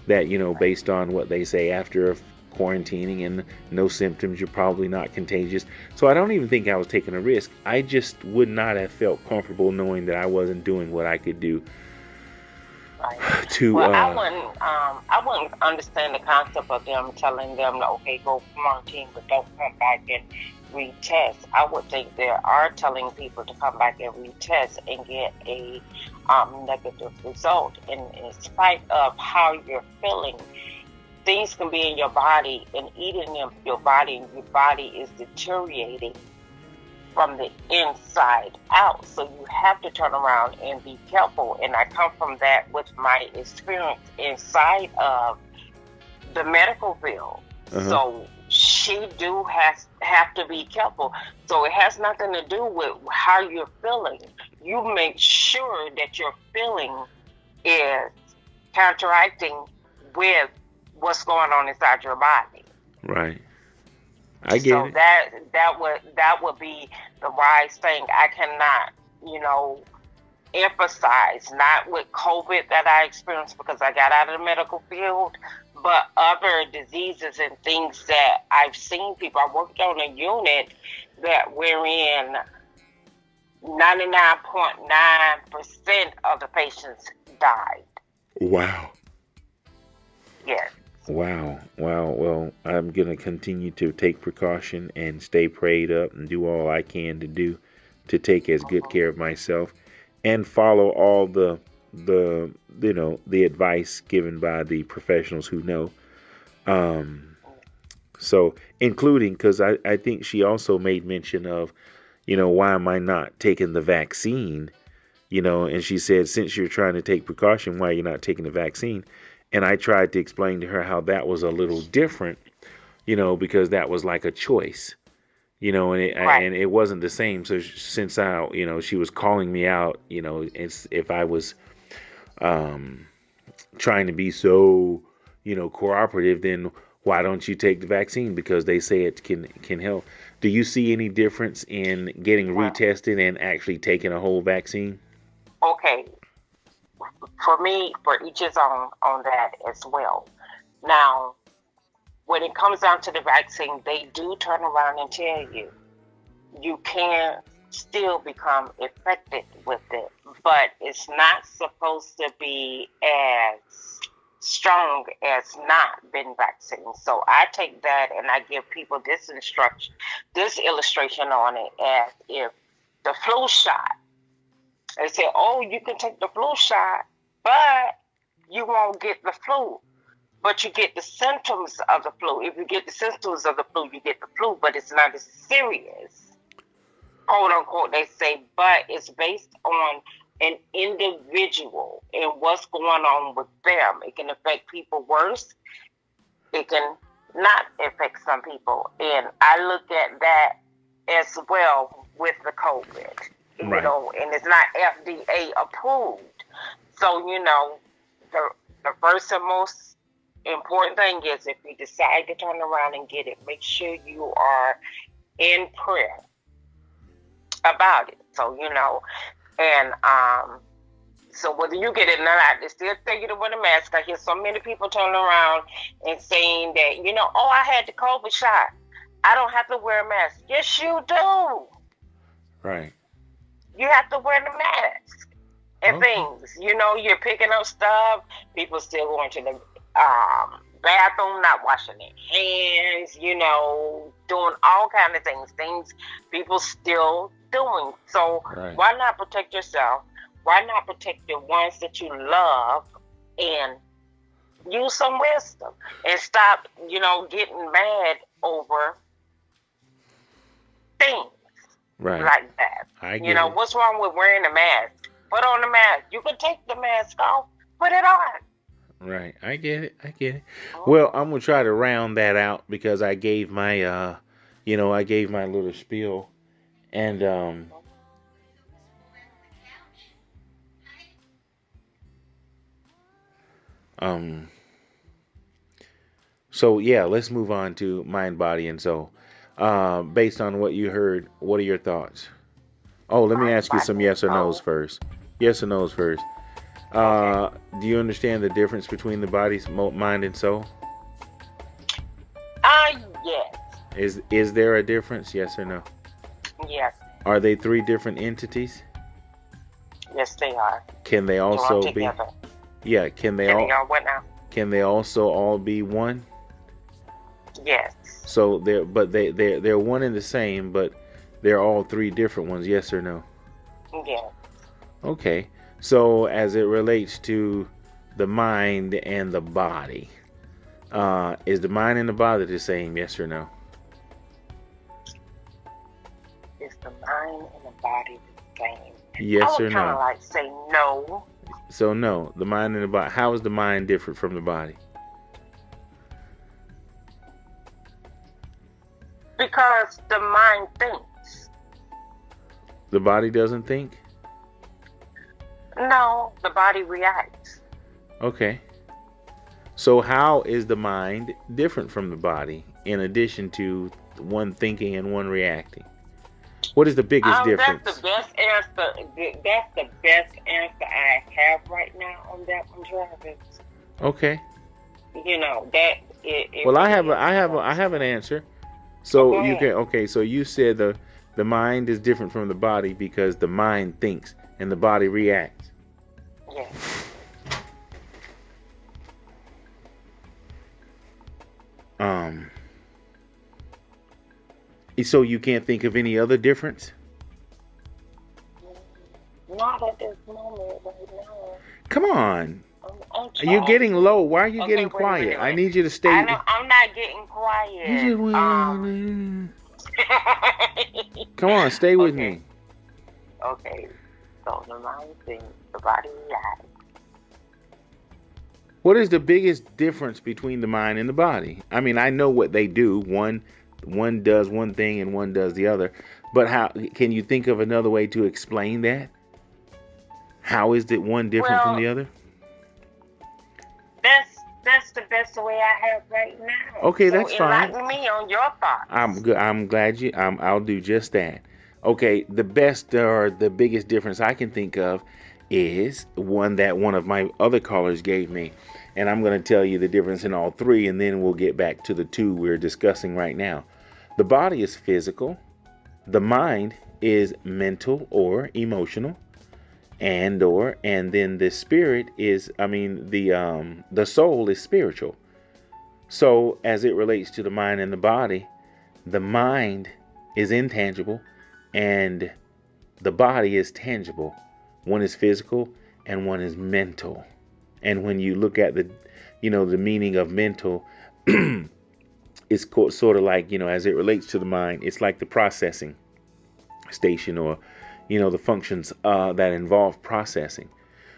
that based on what they say, after quarantining and no symptoms, you're probably not contagious. So I don't even think I was taking a risk. I just would not have felt comfortable knowing that I wasn't doing what I could do to. Well, I wouldn't understand the concept of them telling them, okay, go quarantine, but don't come back and retest. I would think they are telling people to come back and retest and get a negative result. And in spite of how you're feeling, things can be in your body and eating in your body, and your body is deteriorating from the inside out. So you have to turn around and be careful. And I come from that with my experience inside of the medical field. So she do have to be careful. So it has nothing to do with how you're feeling. You make sure that your feeling is counteracting with what's going on inside your body. Right. I get it. So that would be the wise thing. I cannot, emphasize, not with COVID that I experienced because I got out of the medical field, but other diseases and things that I've seen people. I worked on a unit that wherein 99.9% of the patients died. Wow. Yes. Wow. Well, I'm going to continue to take precaution and stay prayed up and do all I can to take as good care of myself and follow all the advice given by the professionals who know. So including, because I think she also made mention of, why am I not taking the vaccine? And she said, since you're trying to take precaution, why are you not taking the vaccine? And I tried to explain to her how that was a little different, because that was like a choice, and it wasn't the same. So since she was calling me out, if I was, trying to be so, cooperative, then why don't you take the vaccine? Because they say it can help. Do you see any difference in getting Well, retested and actually taking a whole vaccine? okay, for me, for each his own on that as well. Now, when it comes down to the vaccine, they do turn around and tell you you can still become infected with it, but it's not supposed to be as strong as not been vaccinated. So I take that and I give people this illustration on it as if the flu shot. They say, oh, you can take the flu shot, but you won't get the flu. But you get the symptoms of the flu. If you get the symptoms of the flu, you get the flu, but it's not as serious, quote unquote, they say, but it's based on an individual and what's going on with them. It can affect people worse. It can not affect some people. And I look at that as well with the COVID, Right. and it's not FDA approved. So, the first and most important thing is if you decide to turn around and get it, make sure you are in prayer about it. So, and so whether you get it or not, they still tell you to wear the mask. I hear so many people turning around and saying that, oh, I had the COVID shot, I don't have to wear a mask. Yes, you do. Right. You have to wear the mask and things. You're picking up stuff. People still going to the bathroom, not washing their hands, doing all kind of things people still doing. So Why not protect yourself? Why not protect the ones that you love and use some wisdom and stop, getting mad over things like that. I get it. What's wrong with wearing a mask? Put on the mask. You can take the mask off, put it on. Right. I get it. Well, I'm going to try to round that out because I gave my, I gave my little spiel. And, so yeah, let's move on to mind, body, and soul. Based on what you heard, what are your thoughts? Oh, let me ask you some yes or no's first. Yes or no's first. Do you understand the difference between the body's mind and soul? Yes. Is there a difference? Yes or no? Yes. Are they three different entities? Yes, they are. Can they also be? Together. Yeah. Can they all? What now? Can they also all be one? Yes. So they're one and the same, but they're all three different ones. Yes or no? Yes. Okay. So as it relates to the mind and the body, is the mind and the body the same? Yes or no? Is the mind and the body the same? Yes or no? I would kind of like say no. So no, the mind and the body. How is the mind different from the body? Because the mind thinks. The body doesn't think? No, the body reacts. Okay. So how is the mind different from the body in addition to one thinking and one reacting? What is the biggest difference? That's the best answer. That's the best answer I have right now on that one, Travis. Okay. That. Well, I have an answer. So you can. Okay. So you said the mind is different from the body because the mind thinks and the body reacts. Yes. So you can't think of any other difference? Not at this moment right now. Come on. I'm You're getting low. Why are you getting wait, quiet? wait. I need you to stay. I know, I'm not getting quiet. Come on, stay with me. Okay. So the mind thinks, the body reacts. What is the biggest difference between the mind and the body? I mean, I know what they do. One does one thing and one does the other. But how can you think of another way to explain that? How is it one different from the other? that's the best way I have right now. Okay, so that's fine. Enlighten me on your thoughts. I'm good. I'm glad you. I'll do just that. Okay, the best or the biggest difference I can think of is one that one of my other callers gave me, and I'm going to tell you the difference in all three, and then we'll get back to the two we're discussing right now. The body is physical. The mind is mental or emotional, and then the spirit is, the soul is spiritual. So as it relates to the mind and the mind is intangible and the body is tangible. One is physical and one is mental. And when you look at the meaning of mental, it's sort of like, as it relates to the mind, it's like the processing station or, the functions that involve processing.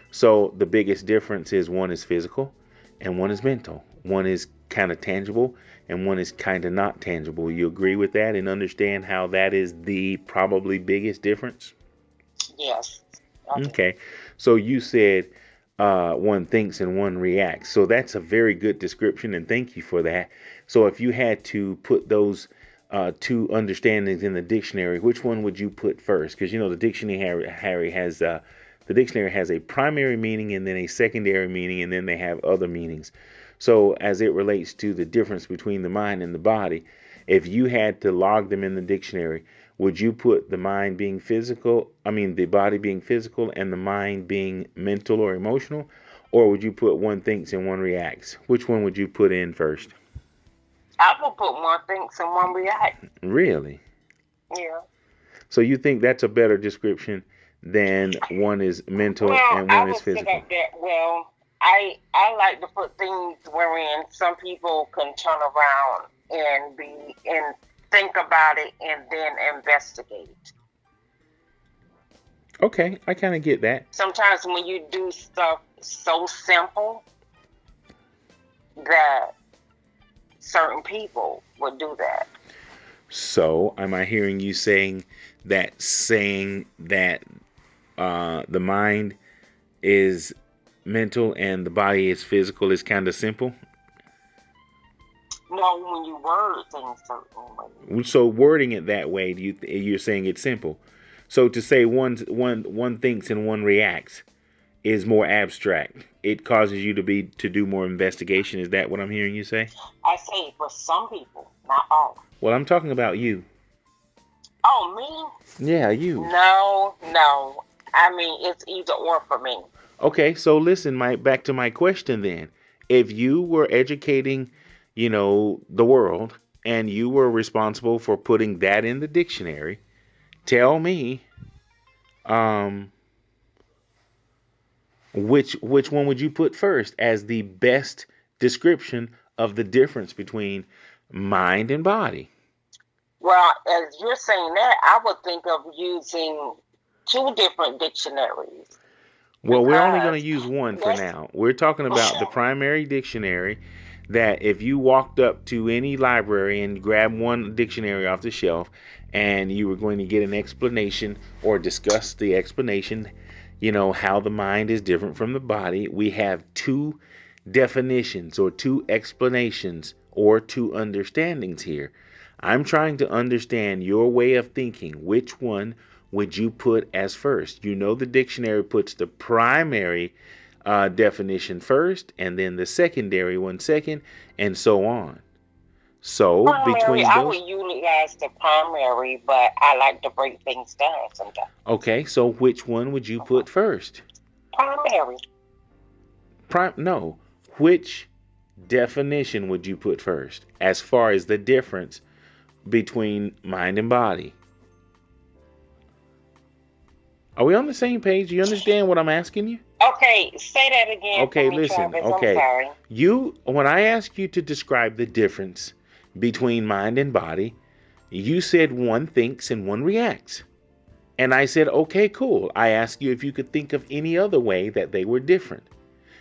So the biggest difference is one is physical and one is mental. One is kind of tangible and one is kind of not tangible. You agree with that and understand how that is the probably biggest difference? Yes. Okay. So you said one thinks and one reacts. So that's a very good description, and thank you for that. So if you had to put those two understandings in the dictionary, which one would you put first? Because the dictionary has a primary meaning and then a secondary meaning, and then they have other meanings. So as it relates to the difference between the mind and the body, if you had to log them in the dictionary, would you put the mind being physical, the body being physical and the mind being mental or emotional? Or would you put one thinks and one reacts? Which one would you put in first? I will put one thinks and one reacts. Really? Yeah. So you think that's a better description than one is mental and one is physical? I like to put things wherein some people can turn around and think about it and then investigate. Okay, I kind of get that. Sometimes when you do stuff so simple that certain people would do that. So, am I hearing you saying that the mind is mental and the body is physical is kind of simple? No, when you word things certain way. So wording it that way, you're saying it's simple. So to say one thinks and one reacts is more abstract. It causes you to do more investigation. Is that what I'm hearing you say? I say for some people, not all. Well, I'm talking about you. Oh, me? Yeah, you. No. It's either or for me. Okay, so listen, back to my question then. If you were educating, the world, and you were responsible for putting that in the dictionary, tell me, which one would you put first as the best description of the difference between mind and body? Well, as you're saying that, I would think of using two different dictionaries. Well, we're only going to use one for now. We're talking about the primary dictionary that if you walked up to any library and grabbed one dictionary off the shelf and you were going to get an explanation or discuss the explanation, how the mind is different from the body, we have two definitions or two explanations or two understandings here. I'm trying to understand your way of thinking. Which one would you put as first? The dictionary puts the primary definition first and then the secondary one second and so on. So between those, I would utilize the primary, but I like to break things down sometimes. Okay, so which one would you put first? Primary. No. Which definition would you put first as far as the difference between mind and body? Are we on the same page? You understand what I'm asking you? Okay, say that again. Okay, listen. Travis. Okay. I'm sorry. When I asked you to describe the difference between mind and body, you said one thinks and one reacts. And I said, okay, cool. I asked you if you could think of any other way that they were different.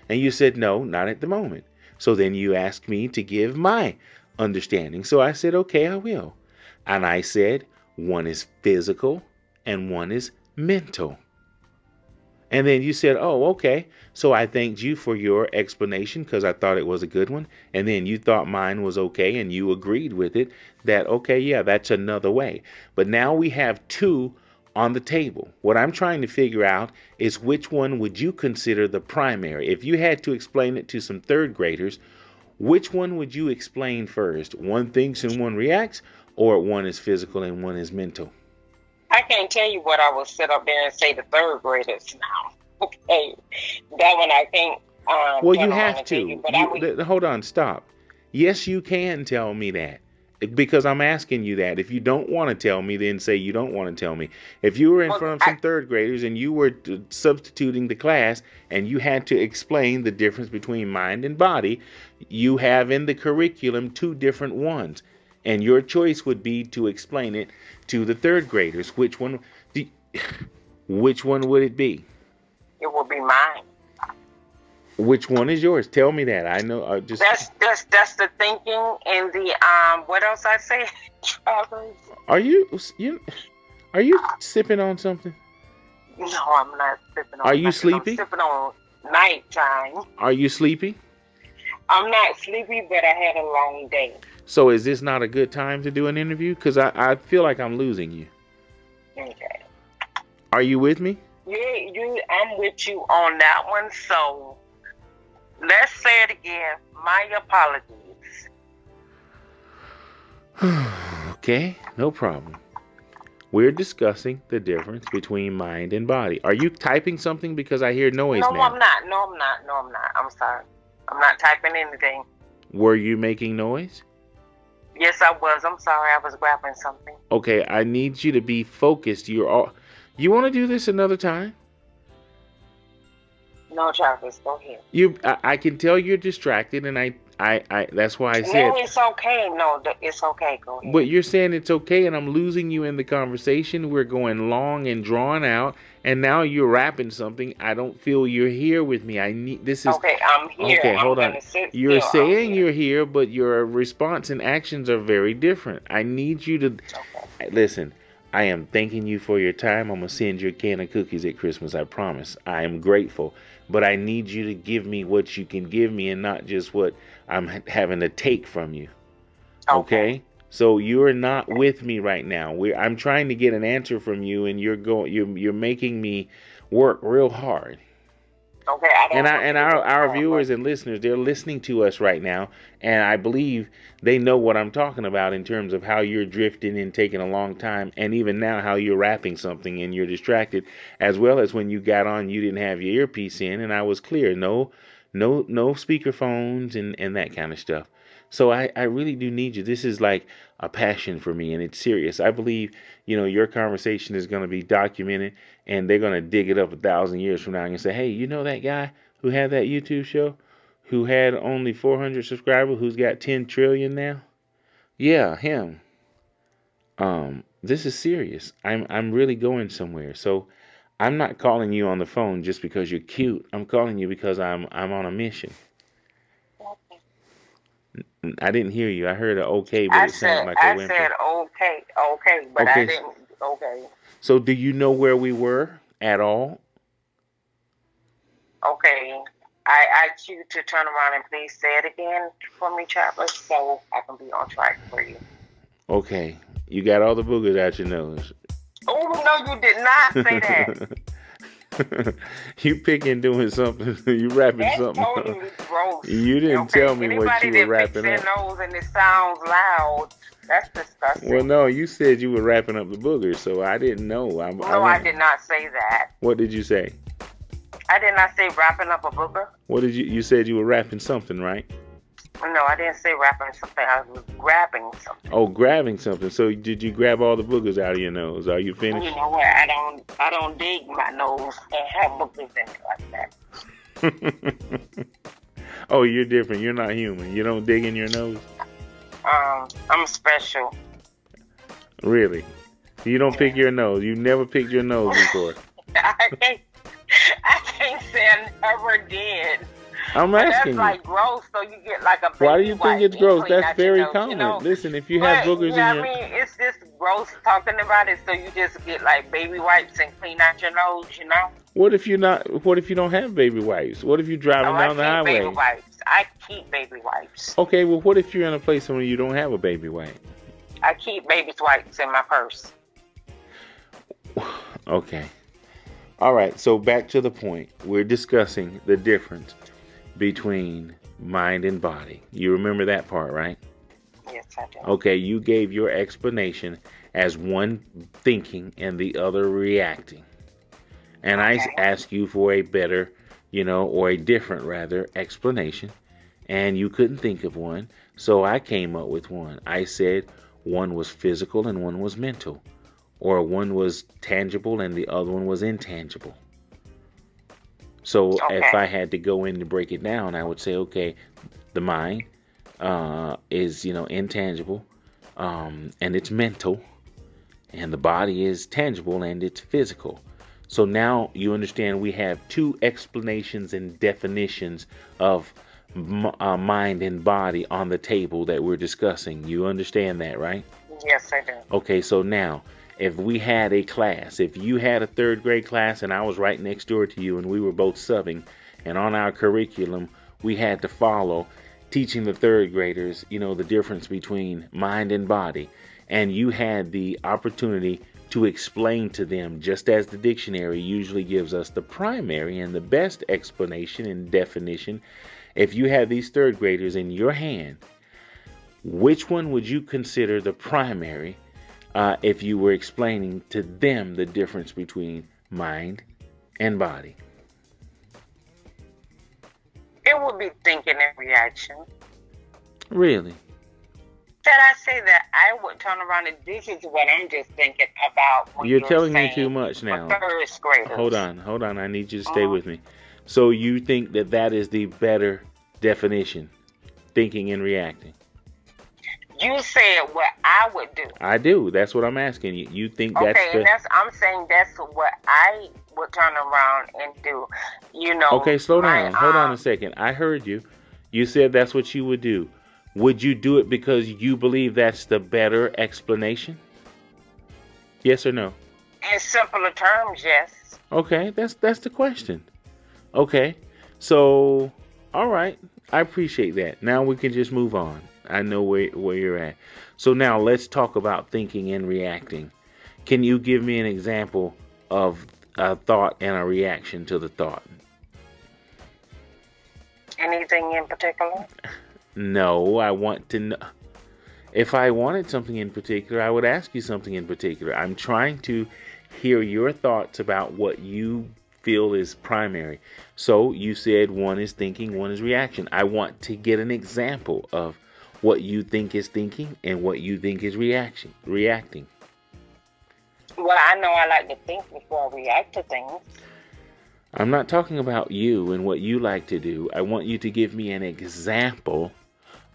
And you said, no, not at the moment. So then you asked me to give my understanding. So I said, okay, I will. And I said, one is physical and one is mental. And then you said, oh, okay. So I thanked you for your explanation because I thought it was a good one. And then you thought mine was okay and you agreed with it that, okay, yeah, that's another way. But now we have two on the table. What I'm trying to figure out is which one would you consider the primary? If you had to explain it to some third graders, which one would you explain first? One thinks and one reacts, or one is physical and one is mental? I can't tell you what I will sit up there and say to third graders now. Okay, that one I can't. Well, you have to. Hold on, stop. Yes, you can tell me that because I'm asking you that. If you don't want to tell me, then say you don't want to tell me. If you were in front of some third graders and you were substituting the class and you had to explain the difference between mind and body, you have in the curriculum two different ones. And your choice would be to explain it to the third graders. Which one would it be? It would be mine. Which one is yours? Tell me that. I know. That's the thinking and the What else I say? Are you sipping on something? No, I'm not sipping on. Are you sleepy? I'm sipping on nighttime. Are you sleepy? I'm not sleepy, but I had a long day. So is this not a good time to do an interview? Because I feel like I'm losing you. Okay. Are you with me? I'm with you on that one. So let's say it again. My apologies. Okay, no problem. We're discussing the difference between mind and body. Are you typing something? Because I hear noise now. No, I'm not. I'm sorry. I'm not typing anything. Were you making noise? Yes, I was. I'm sorry. I was grabbing something. Okay, I need you to be focused. You want to do this another time? No, Travis, go ahead. I can tell you're distracted, and I that's why I said. No, it's okay. No, it's okay. Go ahead. But you're saying it's okay, and I'm losing you in the conversation. We're going long and drawn out, and now you're rapping something. I don't feel you're here with me. Okay, I'm here. Okay, hold on. You're still. saying you're here, but your response and actions are very different. I need you to listen. I am thanking you for your time. I'm going to send you a can of cookies at Christmas, I promise. I am grateful. But I need you to give me what you can give me and not just what I'm having to take from you. Okay? So you're not with me right now. I'm trying to get an answer from you, and you're making me work real hard. Okay, our viewers and listeners, they're listening to us right now, and I believe they know what I'm talking about in terms of how you're drifting and taking a long time, and even now how you're rapping something and you're distracted, as well as when you got on, you didn't have your earpiece in, and I was clear, no speaker phones and that kind of stuff. So I really do need you. This is like a passion for me, and it's serious. I believe, your conversation is going to be documented, and they're going to dig it up 1,000 years from now and say, hey, you know that guy who had that YouTube show, who had only 400 subscribers, who's got 10 trillion now? Yeah, him. This is serious. I'm really going somewhere. So I'm not calling you on the phone just because you're cute. I'm calling you because I'm on a mission. I didn't hear you. I heard an okay, but it sounded like a whimper. I said okay, but I didn't. Okay. So do you know where we were at all? Okay. I ask you to turn around and please say it again for me, Travis, so I can be on track for you. Okay. You got all the boogers out your nose. Oh, no, you did not say that. You picking doing something. You rapping That's something. That's totally gross. You didn't tell me what you were rapping up. Anybody that picks their nose and it sounds loud, that's disgusting. Well, no, you said you were wrapping up the boogers, so I didn't know. I did not say that. What did you say? I did not say wrapping up a booger. What did you said you were rapping something, right? No, I didn't say wrapping something. I was grabbing something. Oh, grabbing something. So did you grab all the boogers out of your nose? Are you finished? You know what? I don't dig my nose and have boogers in it like that. Oh, you're different. You're not human. You don't dig in your nose? I'm special. Really? You don't pick your nose? You've never picked your nose before? I can't say I never did. I'm asking you. That's like gross, so you get like a baby. Why do you think it's gross? That's very common. Listen, if you have boogers in your... I mean, it's just gross talking about it, so you just get like baby wipes and clean out your nose, What if you're not? What if you don't have baby wipes? What if you're driving down the highway? Baby wipes. I keep baby wipes. Okay, well, what if you're in a place where you don't have a baby wipe? I keep baby wipes in my purse. Okay. All right, so back to the point. We're discussing the difference between mind and body. You remember that part, right? Yes, I do. Okay, you gave your explanation as one thinking and the other reacting. And I asked you for a better, or a different, rather, explanation. And you couldn't think of one. So I came up with one. I said one was physical and one was mental. Or one was tangible and the other one was intangible. So if I had to go in to break it down, I would say, okay, the mind is, intangible, and it's mental. And the body is tangible and it's physical. So now you understand we have two explanations and definitions of mind and body on the table that we're discussing. You understand that, right? Yes, I do. Okay, so now, if we had a class, if you had a third grade class and I was right next door to you and we were both subbing, and on our curriculum we had to follow teaching the third graders, the difference between mind and body, and you had the opportunity to explain to them, just as the dictionary usually gives us the primary and the best explanation and definition, if you had these third graders in your hand, which one would you consider the primary if you were explaining to them the difference between mind and body? It would be thinking and reaction. Really? Did I say that I would turn around and this is what I'm just thinking about when you're telling me too much now. First graders. Hold on. I need you to stay with me. So you think that is the better definition, thinking and reacting? You said what I would do. I do. That's what I'm asking you. You think that's okay? And I'm saying that's what I would turn around and do. Okay, slow down. Hold on a second. I heard you. You said that's what you would do. Would you do it because you believe that's the better explanation? Yes or no? In simpler terms, yes. Okay, that's the question. Okay, so all right, I appreciate that. Now we can just move on. I know where you're at. So now let's talk about thinking and reacting. Can you give me an example of a thought and a reaction to the thought? Anything in particular? No, I want to know. If I wanted something in particular, I would ask you something in particular. I'm trying to hear your thoughts about what you feel is primary. So you said one is thinking, one is reaction. I want to get an example of what you think is thinking and what you think is reacting. Well, I know I like to think before I react to things. I'm not talking about you and what you like to do. I want you to give me an example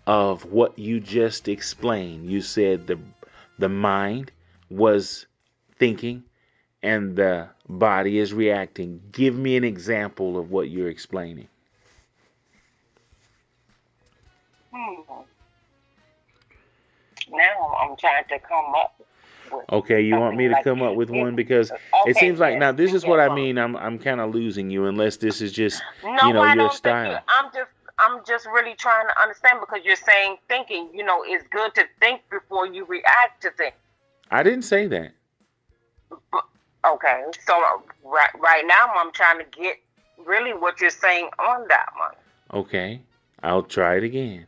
of what you just explained. You said the mind was thinking and the body is reacting. Give me an example of what you're explaining. Now I'm trying to come up with. Okay, you want me to come up with one because it seems like now this is what I mean. I'm kind of losing you unless this is just your style. I'm just really trying to understand because you're saying thinking. It's good to think before you react to things. I didn't say that. Okay, so right now I'm trying to get really what you're saying on that one. Okay, I'll try it again.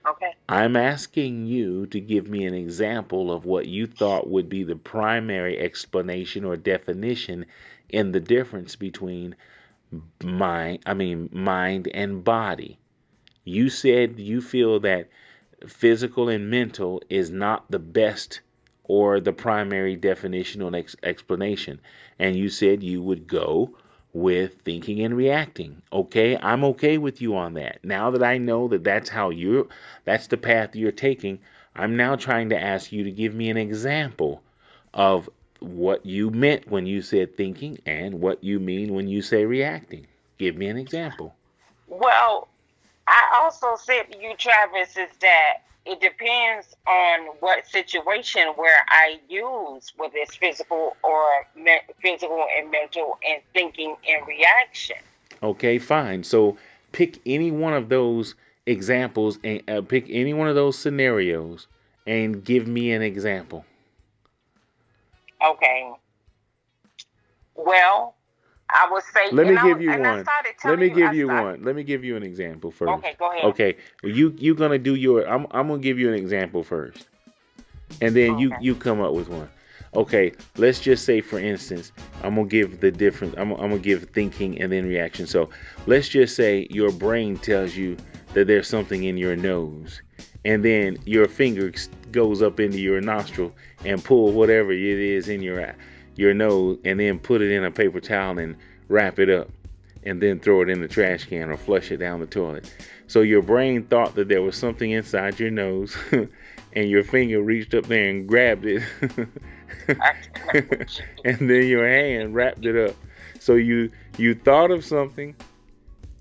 Okay. I'm asking you to give me an example of what you thought would be the primary explanation or definition in the difference between mind and body. You said you feel that physical and mental is not the best or the primary definition or explanation. And you said you would go with thinking and reacting. Okay, I'm okay with you on that. Now that I know that that's the path you're taking, I'm now trying to ask you to give me an example of what you meant when you said thinking and what you mean when you say reacting. Give me an example. Well, I also said to you, Travis, is that it depends on what situation where I use, whether it's physical or physical and mental and thinking and reaction. Okay, fine. So pick any one of those examples and pick any one of those scenarios and give me an example. Okay. Well, I would say. Let me and give you and I one. started Let telling me you. give you one. Let me give you an example first. Okay, go ahead. Okay, you gonna do your. I'm gonna give you an example first, and then Okay. you come up with one. Okay, let's just say for instance, I'm gonna give the difference. I'm gonna give thinking and then reaction. So let's just say your brain tells you that there's something in your nose, and then your finger goes up into your nostril and pull whatever it is in your nose, and then put it in a paper towel and wrap it up, and then throw it in the trash can or flush it down the toilet. So your brain thought that there was something inside your nose, and your finger reached up there and grabbed it, and then your hand wrapped it up. So you thought of something,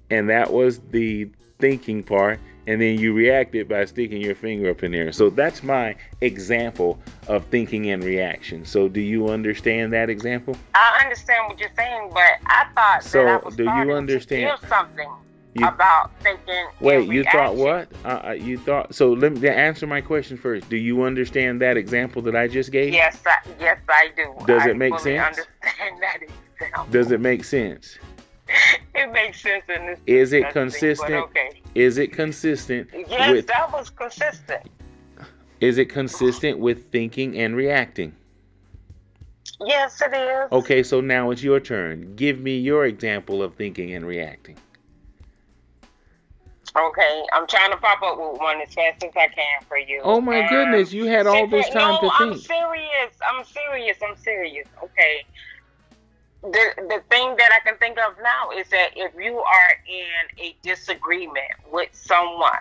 and that was the thinking part, and then you reacted by sticking your finger up in there. So that's my example of thinking and reaction. So do you understand that example? I understand what you're saying, but I thought So, that I was do you starting understand- to feel something You- about thinking. Wait, and you thought reaction. what? You thought, so let me answer my question first. Do you understand that example that I just gave? Yes, I do. Does it I make fully sense? Understand that example. Does it make sense? It makes sense in this. Is it disgusting, consistent? but okay. Is it consistent Yes, with that was consistent. is it consistent with thinking and reacting? Yes, it is. Okay, so now it's your turn. Give me your example of thinking and reacting. Okay, I'm trying to pop up with one as fast as I can for you. Oh my goodness, you had all this time to I'm think. serious. I'm serious. Okay. The thing that I can think of now is that if you are in a disagreement with someone,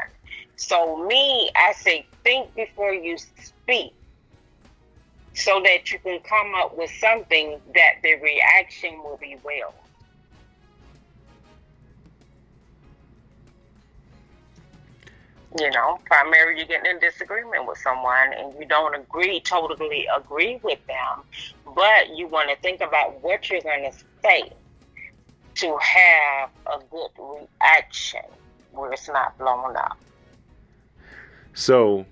so me, I say think before you speak, so that you can come up with something that the reaction will be well. You know, primarily you're getting in disagreement with someone and you don't totally agree with them, but you want to think about what you're going to say to have a good reaction where it's not blown up. So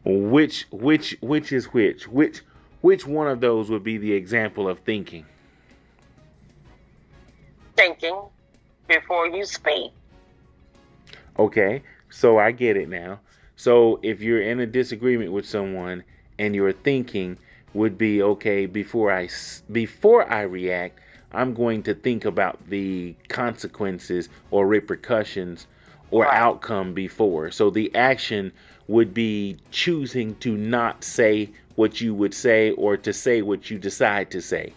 which is which? Which one of those would be the example of thinking? Thinking before you speak. Okay, so I get it now. So if you're in a disagreement with someone and your thinking would be, okay, before I react, I'm going to think about the consequences or repercussions or Right. outcome before. So the action would be choosing to not say what you would say or to say what you decide to say.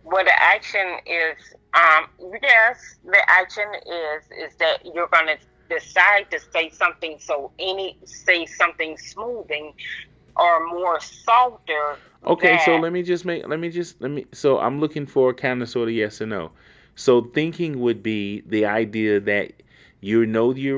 Well, the action is, yes, the action is that you're going to decide to say something, say something smoothing or more softer. Okay, so so I'm looking for kind of sort of yes or no. So thinking would be the idea that you're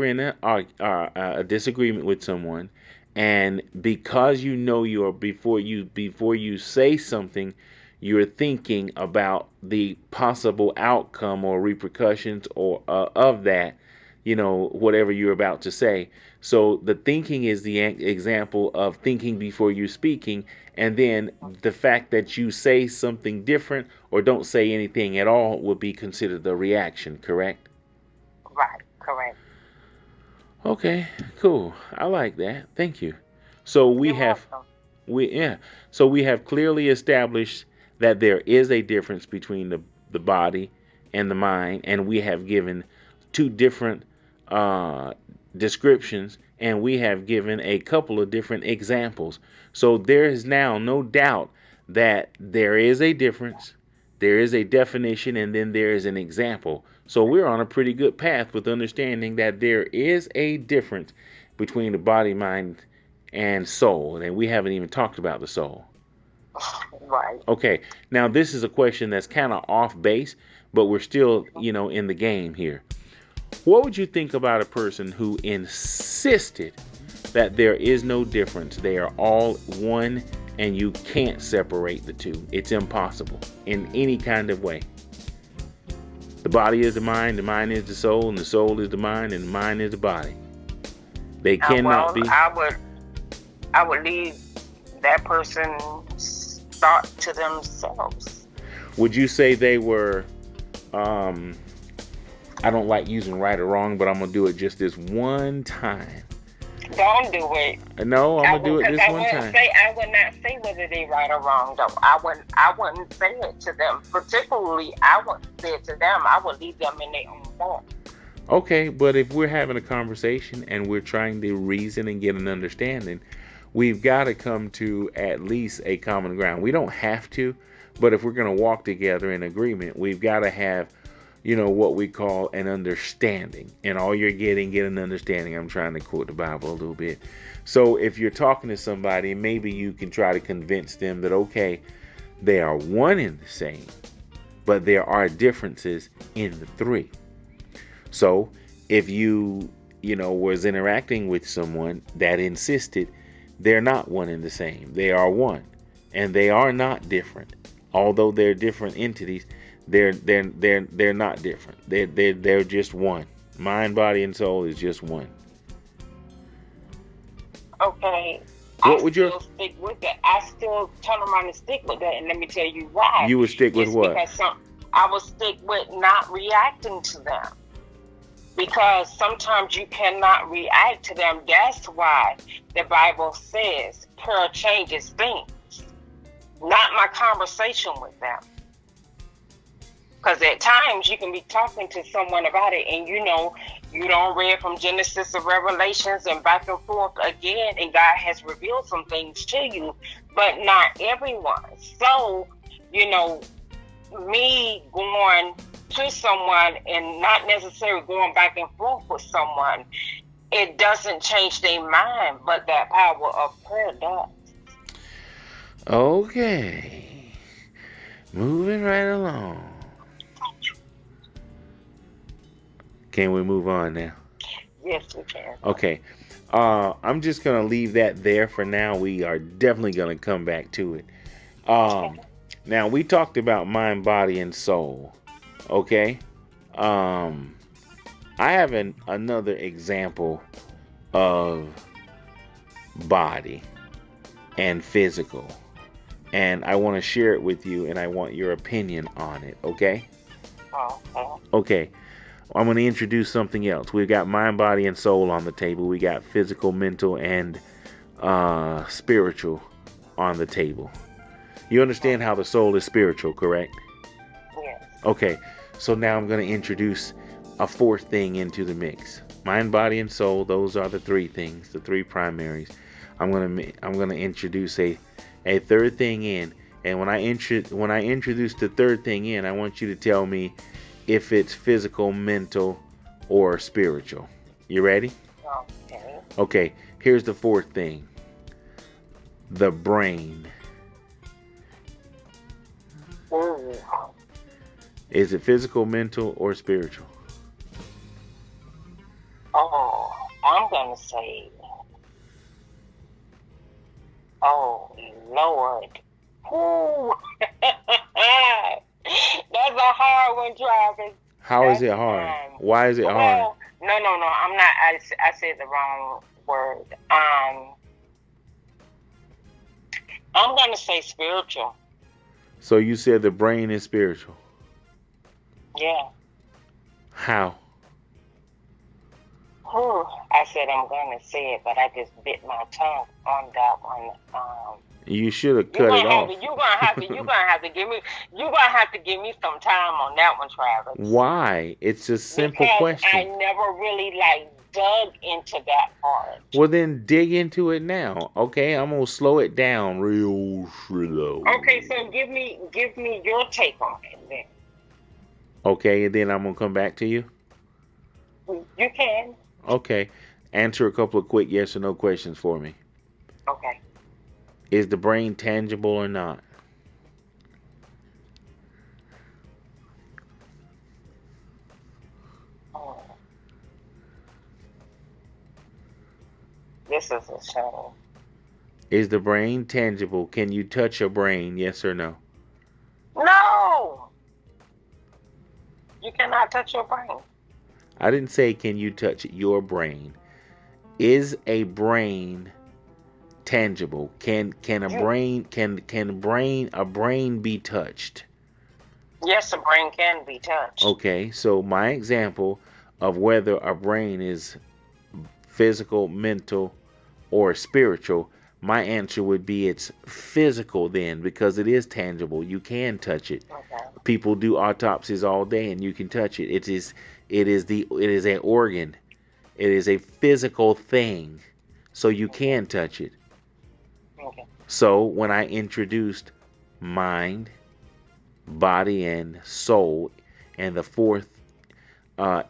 in a disagreement with someone, and because you're before you say something, you're thinking about the possible outcome or repercussions or of that, whatever you're about to say. So the thinking is the example of thinking before you're speaking, and then the fact that you say something different or don't say anything at all would be considered the reaction, correct? Right, correct. Okay, cool. I like that. Thank you. So we You're have welcome. So we have clearly established that there is a difference between the body and the mind, and we have given two different descriptions, and we have given a couple of different examples. So there is now no doubt that there is a difference, there is a definition, and then there is an example. So we're on a pretty good path with understanding that there is a difference between the body, mind, and soul, and we haven't even talked about the soul. Right. Okay, now this is a question that's kind of off base, but we're still, in the game here. What would you think about a person who insisted that there is no difference? They are all one and you can't separate the two. It's impossible in any kind of way. The body is the mind is the soul, and the soul is the mind, and the mind is the body. They cannot be. I would leave that person's thought to themselves. Would you say they were, I don't like using right or wrong, but I'm going to do it just this one time. Don't do it. No, I'm going to do it this one time. I would not say whether they right or wrong, though. I wouldn't say it to them. Particularly, I wouldn't say it to them. I would leave them in their own thought. Okay, but if we're having a conversation and we're trying to reason and get an understanding, we've got to come to at least a common ground. We don't have to, but if we're going to walk together in agreement, we've got to have, what we call an understanding. And all you're get an understanding. I'm trying to quote the Bible a little bit. So if you're talking to somebody, maybe you can try to convince them that, okay, they are one and the same, but there are differences in the three. So if you was interacting with someone that insisted they're not one and the same, they are one, and they are not different. Although they're different entities, they're not different. They're just one. Mind, body, and soul is just one. Okay. What would you stick with that? I still turn around and stick with that, and let me tell you why. You would stick with what? Because I would stick with not reacting to them. Because sometimes you cannot react to them. That's why the Bible says prayer changes things. Not my conversation with them. Because at times you can be talking to someone about it and you don't read from Genesis to Revelations and back and forth again, and God has revealed some things to you, but not everyone. So, me going to someone and not necessarily going back and forth with someone, it doesn't change their mind, but that power of prayer does. Okay. Moving right along. Can we move on now? Yes, we can. Okay. I'm just going to leave that there for now. We are definitely going to come back to it. Now, we talked about mind, body, and soul. Okay? I have another example of body and physical. And I want to share it with you, and I want your opinion on it. Okay? Okay. I'm going to introduce something else. We've got mind, body, and soul on the table. We got physical, mental, and spiritual on the table. You understand how the soul is spiritual, correct? Yes. Okay. So now I'm going to introduce a fourth thing into the mix. Mind, body, and soul. Those are the three things, the three primaries. I'm going to introduce a third thing in, and when I introduce the third thing in, I want you to tell me if it's physical, mental, or spiritual. You ready? Okay. Okay, here's the fourth thing. The brain. Ooh. Is it physical, mental, or spiritual? Oh, I'm going to say, oh, Lord. Ooh. That's a hard one, Travis. How is it hard? Why is it hard? No, I'm not. I said the wrong word. I'm going to say spiritual. So you said the brain is spiritual. Yeah. How? I said I'm going to say it, but I just bit my tongue on that one. You should have cut it off. You're gonna have to give me some time on that one, Travis. Why? It's a simple question. I never really dug into that part. Well, then dig into it now. Okay, I'm gonna slow it down real slow. Okay, so give me your take on it then. Okay, and then I'm gonna come back to you. You can. Okay, answer a couple of quick yes or no questions for me. Okay. Is the brain tangible or not? This is a shame. Is the brain tangible? Can you touch a brain? Yes or no? No, you cannot touch your brain. I didn't say can you touch your brain. Is a brain tangible? Can a You, brain be touched? yes, the brain can be touched. Okay, so my example of whether a brain is physical, mental, or spiritual, my answer would be it's physical then because it is tangible. You can touch it. Okay. People do autopsies all day and you can touch it. It is an organ. It is a physical thing. So you can touch it. Okay. So when I introduced mind, body, and soul, and the fourth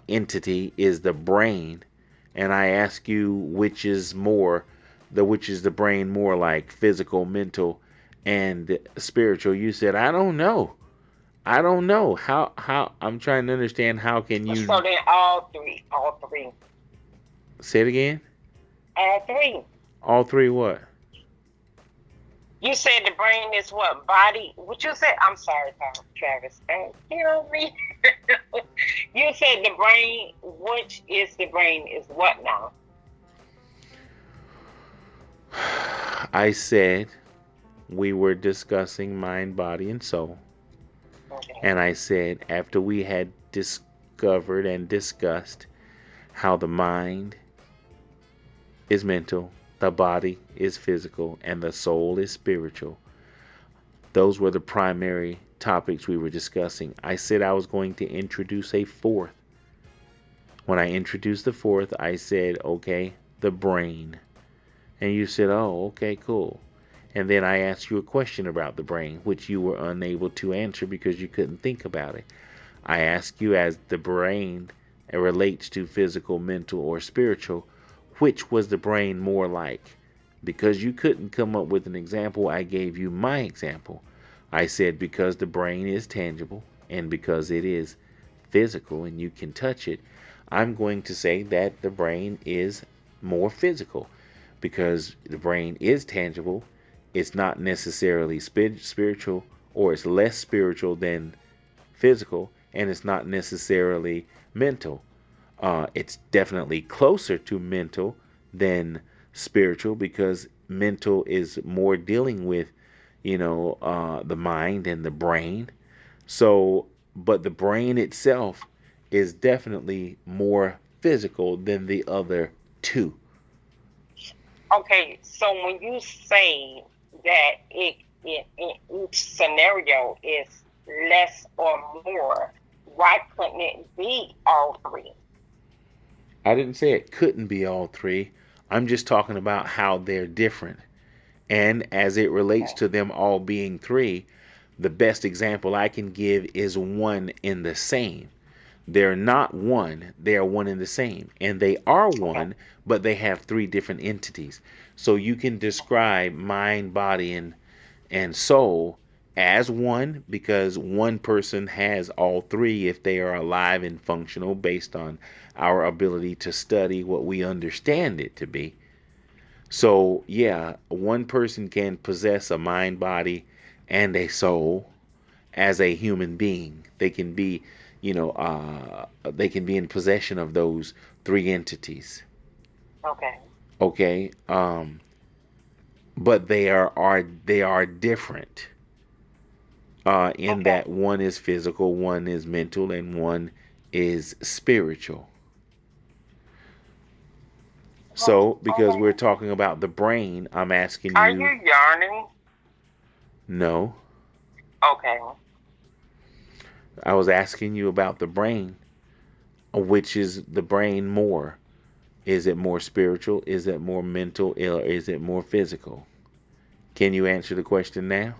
entity is the brain, and I ask you which is the brain more like, physical, mental, and spiritual, you said I don't know. I don't know how I'm trying to understand how can you So then all three, say it again? all three. All three what? You said the brain is what? Body? What you said? I'm sorry, Travis. You know me. You said the brain, which is the brain, is what now? I said we were discussing mind, body, and soul. Okay. And I said after we had discovered and discussed how the mind is mental, the body is physical, and the soul is spiritual. Those were the primary topics we were discussing. I said I was going to introduce a fourth. When I introduced the fourth, I said, okay, the brain. And you said, oh, okay, cool. And then I asked you a question about the brain, which you were unable to answer because you couldn't think about it. I asked you, as the brain relates to physical, mental, or spiritual, which was the brain more like? Because you couldn't come up with an example, I gave you my example. I said because the brain is tangible and because it is physical and you can touch it, I'm going to say that the brain is more physical because the brain is tangible. It's not necessarily spiritual, or it's less spiritual than physical, and it's not necessarily mental. It's definitely closer to mental than spiritual because mental is more dealing with, the mind and the brain. So, but the brain itself is definitely more physical than the other two. Okay, so when you say that in each scenario is less or more, why couldn't it be all three? I didn't say it couldn't be all three. I'm just talking about how they're different. And as it relates to them all being three, the best example I can give is one in the same. They're not one, they are one in the same. And they are one, but they have three different entities. So you can describe mind, body, and soul as one because one person has all three if they are alive and functional based on our ability to study what we understand it to be. So, yeah, one person can possess a mind, body, and a soul as a human being. They can be, they can be in possession of those three entities. Okay. Okay, but they are different. In that one is physical, one is mental, and one is spiritual. So, because we're talking about the brain, I'm asking you. Are you yarning? No. Okay. I was asking you about the brain. Which is the brain more? Is it more spiritual? Is it more mental? Or is it more physical? Can you answer the question now?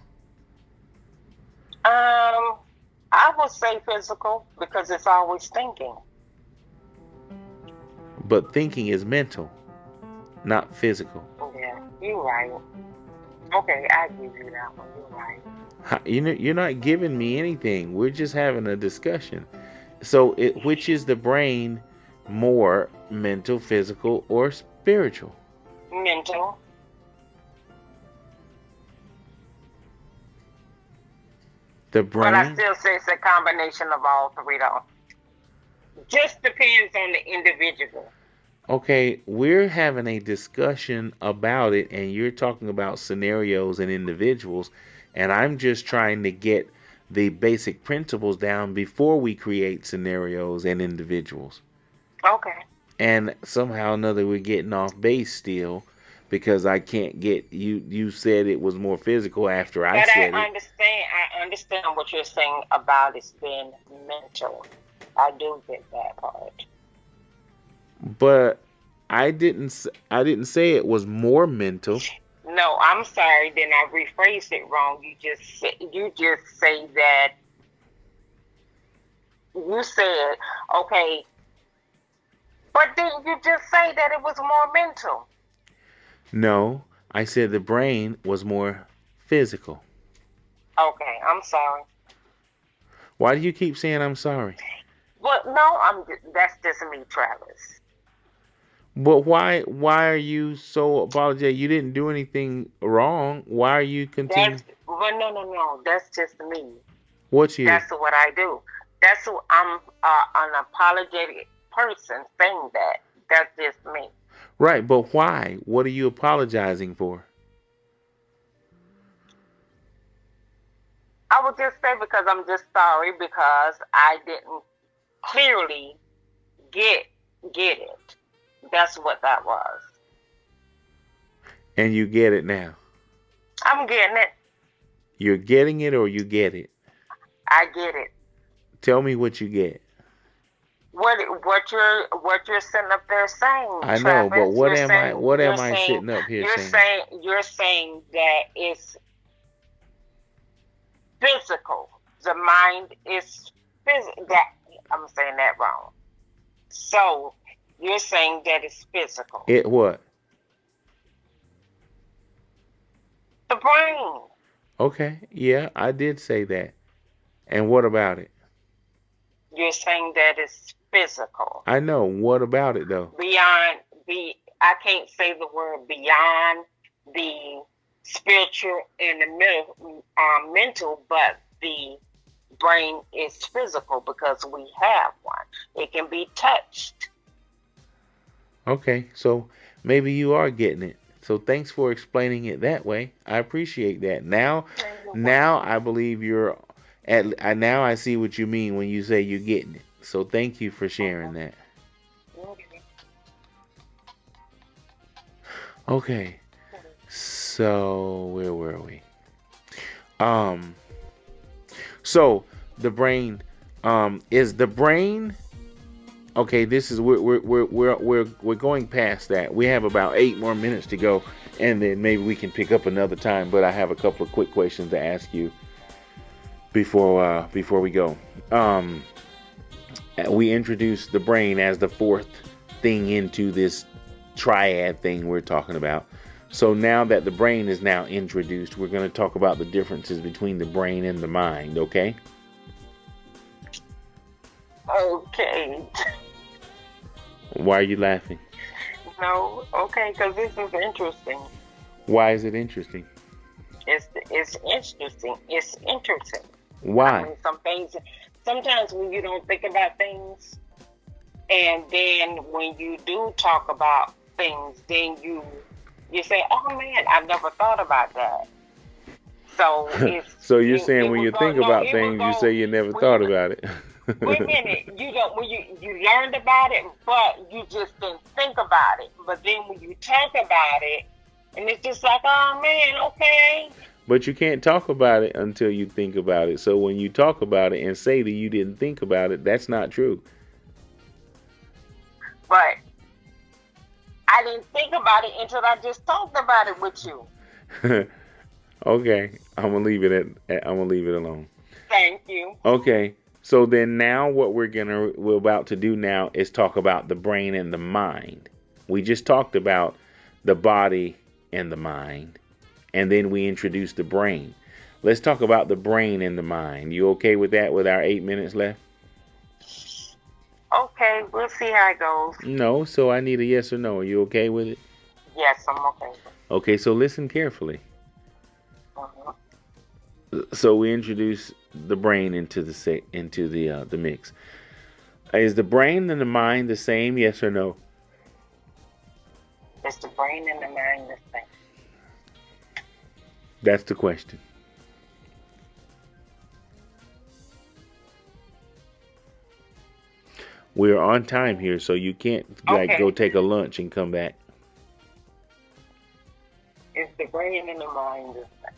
I would say physical because it's always thinking. But thinking is mental, not physical. Yeah, you're right. Okay, I give you that one. You're right. You're not giving me anything. We're just having a discussion. So, which is the brain more, mental, physical, or spiritual? mental. The But I brain? still say it's a combination of all three, though. Just depends on the individual. Okay, we're having a discussion about it, and you're talking about scenarios and individuals, and I'm just trying to get the basic principles down before we create scenarios and individuals. Okay. And somehow or another, we're getting off base still because I can't get you. You said it was more physical after I But said it. I understand what you're saying about it being mental. I do get that part. But I didn't. I didn't say it was more mental. No, I'm sorry. Then I rephrased it wrong. You just say that. You said okay, but then you just say that it was more mental. No, I said the brain was more physical. Okay, I'm sorry. Why do you keep saying I'm sorry? Well, no, that's just me, Travis. But why are you so apologetic? You didn't do anything wrong. Why are you continuing? No. That's just me. What's you? That's what I do. That's who I'm an apologetic person saying that. That's just me. Right, but why? What are you apologizing for? I would just say because I'm just sorry because I didn't clearly get it. That's what that was. And you get it now. I'm getting it. You're getting it or you get it? I get it. Tell me what you get. What you're sitting up there saying, I know, Travis, but what you're am saying, I what you're am I saying- sitting up here saying? You're saying that it's physical. The mind is physical. That I'm saying that wrong. So you're saying that it's physical. It what? The brain. Okay, yeah, I did say that. And what about it? You're saying that it's physical. I know. What about it though? I can't say the word beyond the spiritual and the mental, but the brain is physical because we have one. It can be touched. Okay, so maybe you are getting it. So thanks for explaining it that way. I appreciate that. Now I believe you're now I see what you mean when you say you're getting it. So thank you for sharing that. Okay. So where were we? So the brain is the brain. Okay, this is we're going past that. We have about 8 more minutes to go, and then maybe we can pick up another time. But I have a couple of quick questions to ask you before we go. We introduced the brain as the fourth thing into this triad thing we're talking about. So now that the brain is now introduced, we're going to talk about the differences between the brain and the mind. Okay? Okay. Why are you laughing? No, okay, because this is interesting. Why is it interesting? It's interesting. It's interesting. Why? I mean, some things. Sometimes when you don't think about things, and then when you do talk about things, then you say, "Oh man, I've never thought about that." So it's so you're saying when you think about things, you say you never thought about it. Wait a minute, you don't. When you learned about it, but you just didn't think about it. But then when you talk about it, and it's just like, oh man, okay. But you can't talk about it until you think about it. So when you talk about it and say that you didn't think about it, that's not true. But I didn't think about it until I just talked about it with you. Okay, I'm gonna leave it alone. Thank you. Okay. So then now what we're about to do now is talk about the brain and the mind. We just talked about the body and the mind, and then we introduced the brain. Let's talk about the brain and the mind. You okay with that with our 8 minutes left? Okay, we'll see how it goes. No, so I need a yes or no. Are you okay with it? Yes, I'm okay. Okay, so listen carefully. Mhm. So we introduce the brain into the mix. Is the brain and the mind the same? Yes or no? Is the brain and the mind the same? That's the question. We're on time here, so you can't like go Okay. take a lunch and come back. Is the brain and the mind the same?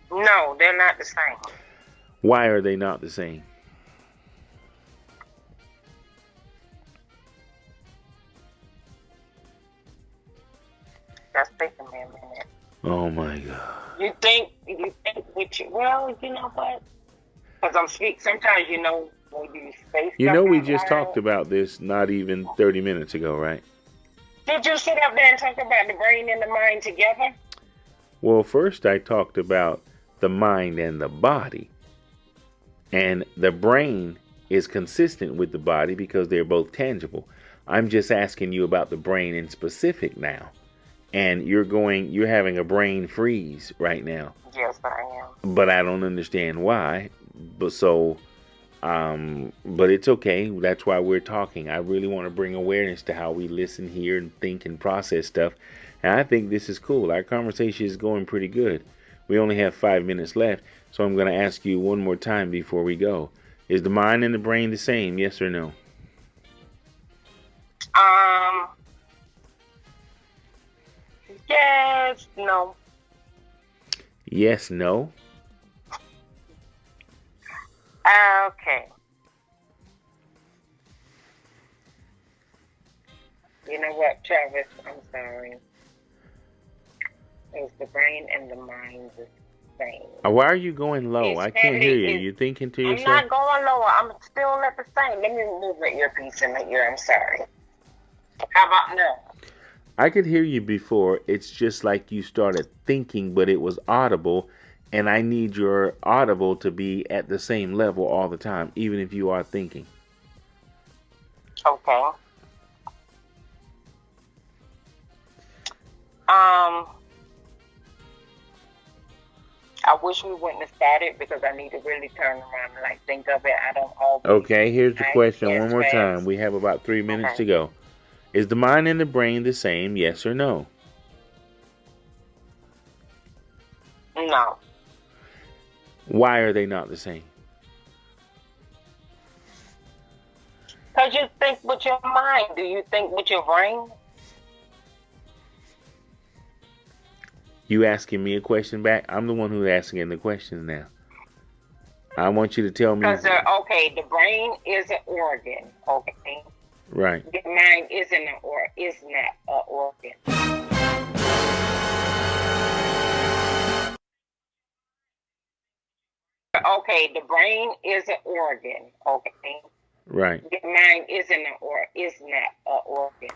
No, they're not the same. Why are they not the same? That's taking me a minute. Oh my God. You think with you, well, you know what? Because sometimes, when you say You stuff know, we out just loud. talked about this not even 30 minutes ago, right? Did you sit up there and talk about the brain and the mind together? Well, first I talked about the mind and the body. And the brain is consistent with the body because they're both tangible. I'm just asking you about the brain in specific now. And you're having a brain freeze right now. Yes, I am. But I don't understand why. But it's okay. That's why we're talking. I really want to bring awareness to how we listen, hear, and think and process stuff. And I think this is cool. Our conversation is going pretty good. We only have 5 minutes left, so I'm going to ask you one more time before we go. Is the mind and the brain the same? Yes or no? Yes, no. Yes, no. Okay. You know what, Travis? I'm sorry. Is the brain and the mind the same? Why are you going low? It's I can't hear you. heavy. You thinking to I'm yourself? not going lower. I'm still at the same. Let me move my earpiece in my ear. I'm sorry. How about now? I could hear you before. It's just like you started thinking, but it was audible. And I need your audible to be at the same level all the time, even if you are thinking. Okay. I wish we wouldn't have started because I need to really turn around and think of it. I don't always. Okay, here's the question guess one more fast. time. We have about 3 minutes Okay. to go. Is the mind and the brain the same? Yes or no? No. Why are they not the same? Because you think with your mind. Do you think with your brain? You asking me a question back? I'm the one who's asking the questions now. I want you to tell me. Because, the brain is an organ, okay? Right. The mind is not an organ. Okay, the brain is an organ, okay? Right. The mind is not an organ.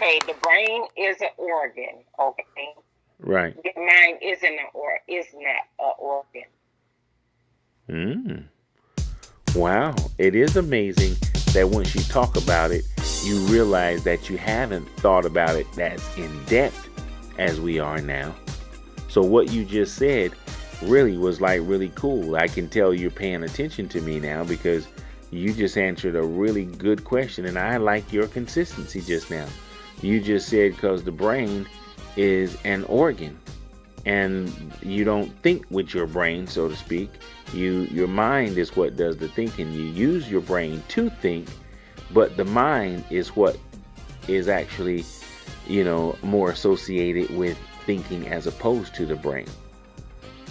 Okay, the brain is an organ, okay? Right. The mind is not an organ. Wow. It is amazing that once you talk about it, you realize that you haven't thought about it as in depth as we are now. So what you just said really was really cool. I can tell you're paying attention to me now because you just answered a really good question, and I like your consistency just now. You just said because the brain is an organ and you don't think with your brain, so to speak. Your mind is what does the thinking. You use your brain to think, but the mind is what is actually, more associated with thinking as opposed to the brain.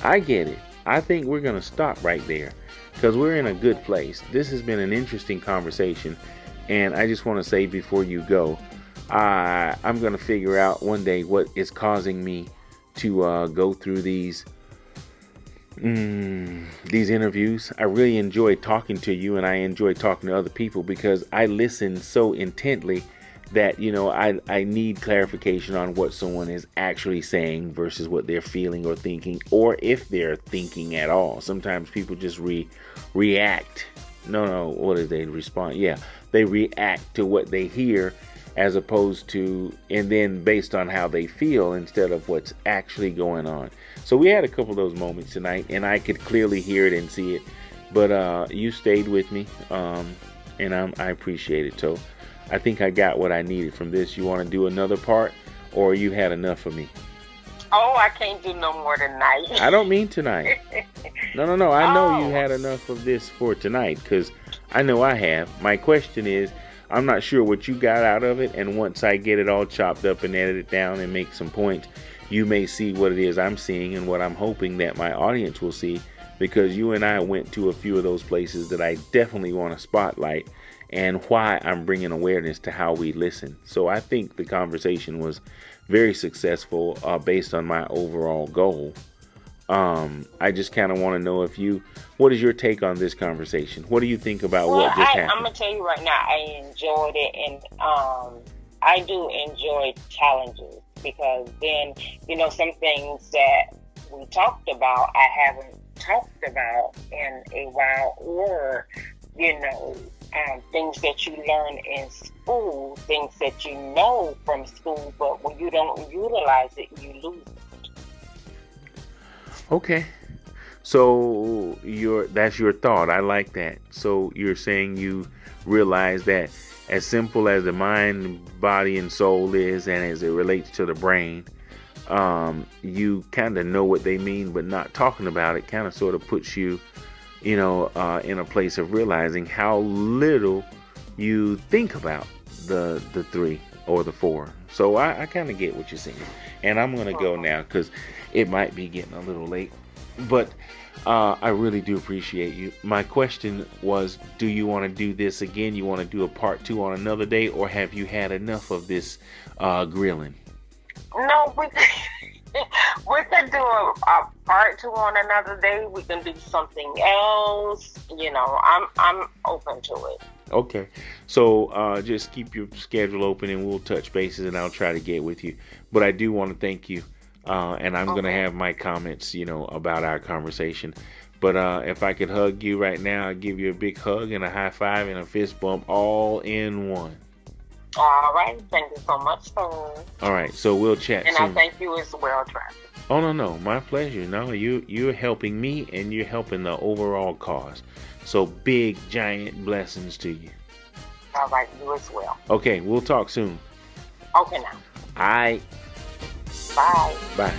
I get it. I think we're going to stop right there because we're in a good place. This has been an interesting conversation, and I just want to say before you go, I'm going to figure out one day what is causing me to go through these These interviews, I really enjoy talking to you, and I enjoy talking to other people because I listen so intently that, I need clarification on what someone is actually saying versus what they're feeling or thinking, or if they're thinking at all. Sometimes people just react. No, what do they respond? Yeah, they react to what they hear as opposed to, and then based on how they feel instead of what's actually going on. So we had a couple of those moments tonight, and I could clearly hear it and see it, but you stayed with me, and I appreciate it. So I think I got what I needed from this. You want to do another part, or you had enough of me? Oh, I can't do no more tonight. I don't mean tonight. No. I know you had enough of this for tonight, because I know I have. My question is, I'm not sure what you got out of it, and once I get it all chopped up and edit it down and make some points, you may see what it is I'm seeing and what I'm hoping that my audience will see, because you and I went to a few of those places that I definitely want to spotlight, and why I'm bringing awareness to how we listen. So I think the conversation was very successful based on my overall goal. I just kind of want to know what is your take on this conversation? What do you think about what just happened? I'm going to tell you right now, I enjoyed it, and I do enjoy challenges, because then, some things that we talked about, I haven't talked about in a while, or, things that you learn in school, things that you know from school, but when you don't utilize it, you lose it. Okay. So that's your thought. I like that. So you're saying you realize that as simple as the mind, body, and soul is, and as it relates to the brain, you kind of know what they mean, but not talking about it kind of sort of puts you, in a place of realizing how little you think about the three or the four. So I kind of get what you're saying. And I'm going to go now because it might be getting a little late. But I really do appreciate you. My question was, do you want to do this again? You want to do a part 2 on another day, or have you had enough of this grilling? No, we can do a part 2 on another day. We can do something else. I'm open to it. Okay. So just keep your schedule open and we'll touch bases and I'll try to get with you. But I do want to thank you. And I'm going to have my comments, about our conversation. But if I could hug you right now, I'd give you a big hug and a high five and a fist bump all in one. All right. Thank you so much, sir. All right. So we'll chat soon. And I thank you as well, Travis. Oh, no. My pleasure. No, you're helping me and you're helping the overall cause. So big, giant blessings to you. All right. You as well. Okay. We'll talk soon. Okay, now. Bye. Bye.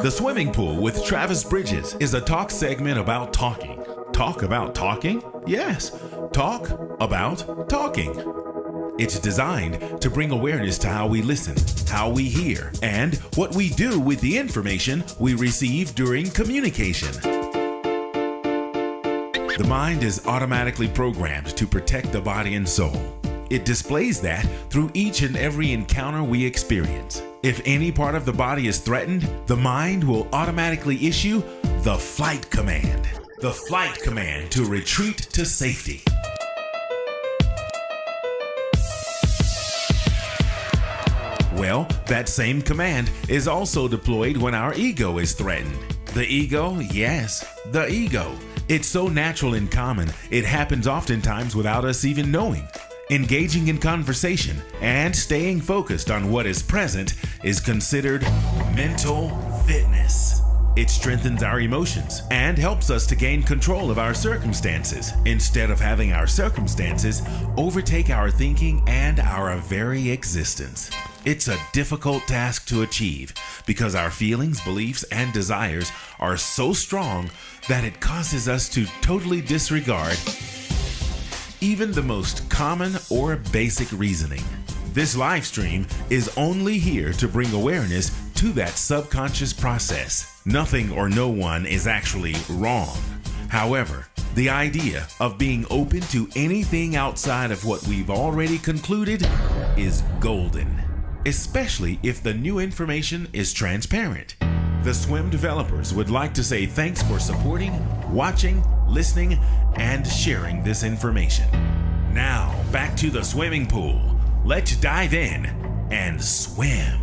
The Swimming Pool with Travis Bridges is a talk segment about talking. Talk about talking? Yes, talk about talking. It's designed to bring awareness to how we listen, how we hear, and what we do with the information we receive during communication. The mind is automatically programmed to protect the body and soul. It displays that through each and every encounter we experience. If any part of the body is threatened, the mind will automatically issue the flight command. The flight command to retreat to safety. Well, that same command is also deployed when our ego is threatened. The ego, yes, the ego. It's so natural and common, it happens oftentimes without us even knowing. Engaging in conversation and staying focused on what is present is considered mental fitness. It strengthens our emotions and helps us to gain control of our circumstances instead of having our circumstances overtake our thinking and our very existence. It's a difficult task to achieve because our feelings, beliefs, and desires are so strong that it causes us to totally disregard even the most common or basic reasoning. This live stream is only here to bring awareness to that subconscious process. Nothing or no one is actually wrong. However, the idea of being open to anything outside of what we've already concluded is golden, especially if the new information is transparent. The SWYM developers would like to say thanks for supporting, watching, listening, and sharing this information. Now, back to the swimming pool. Let's dive in and swim.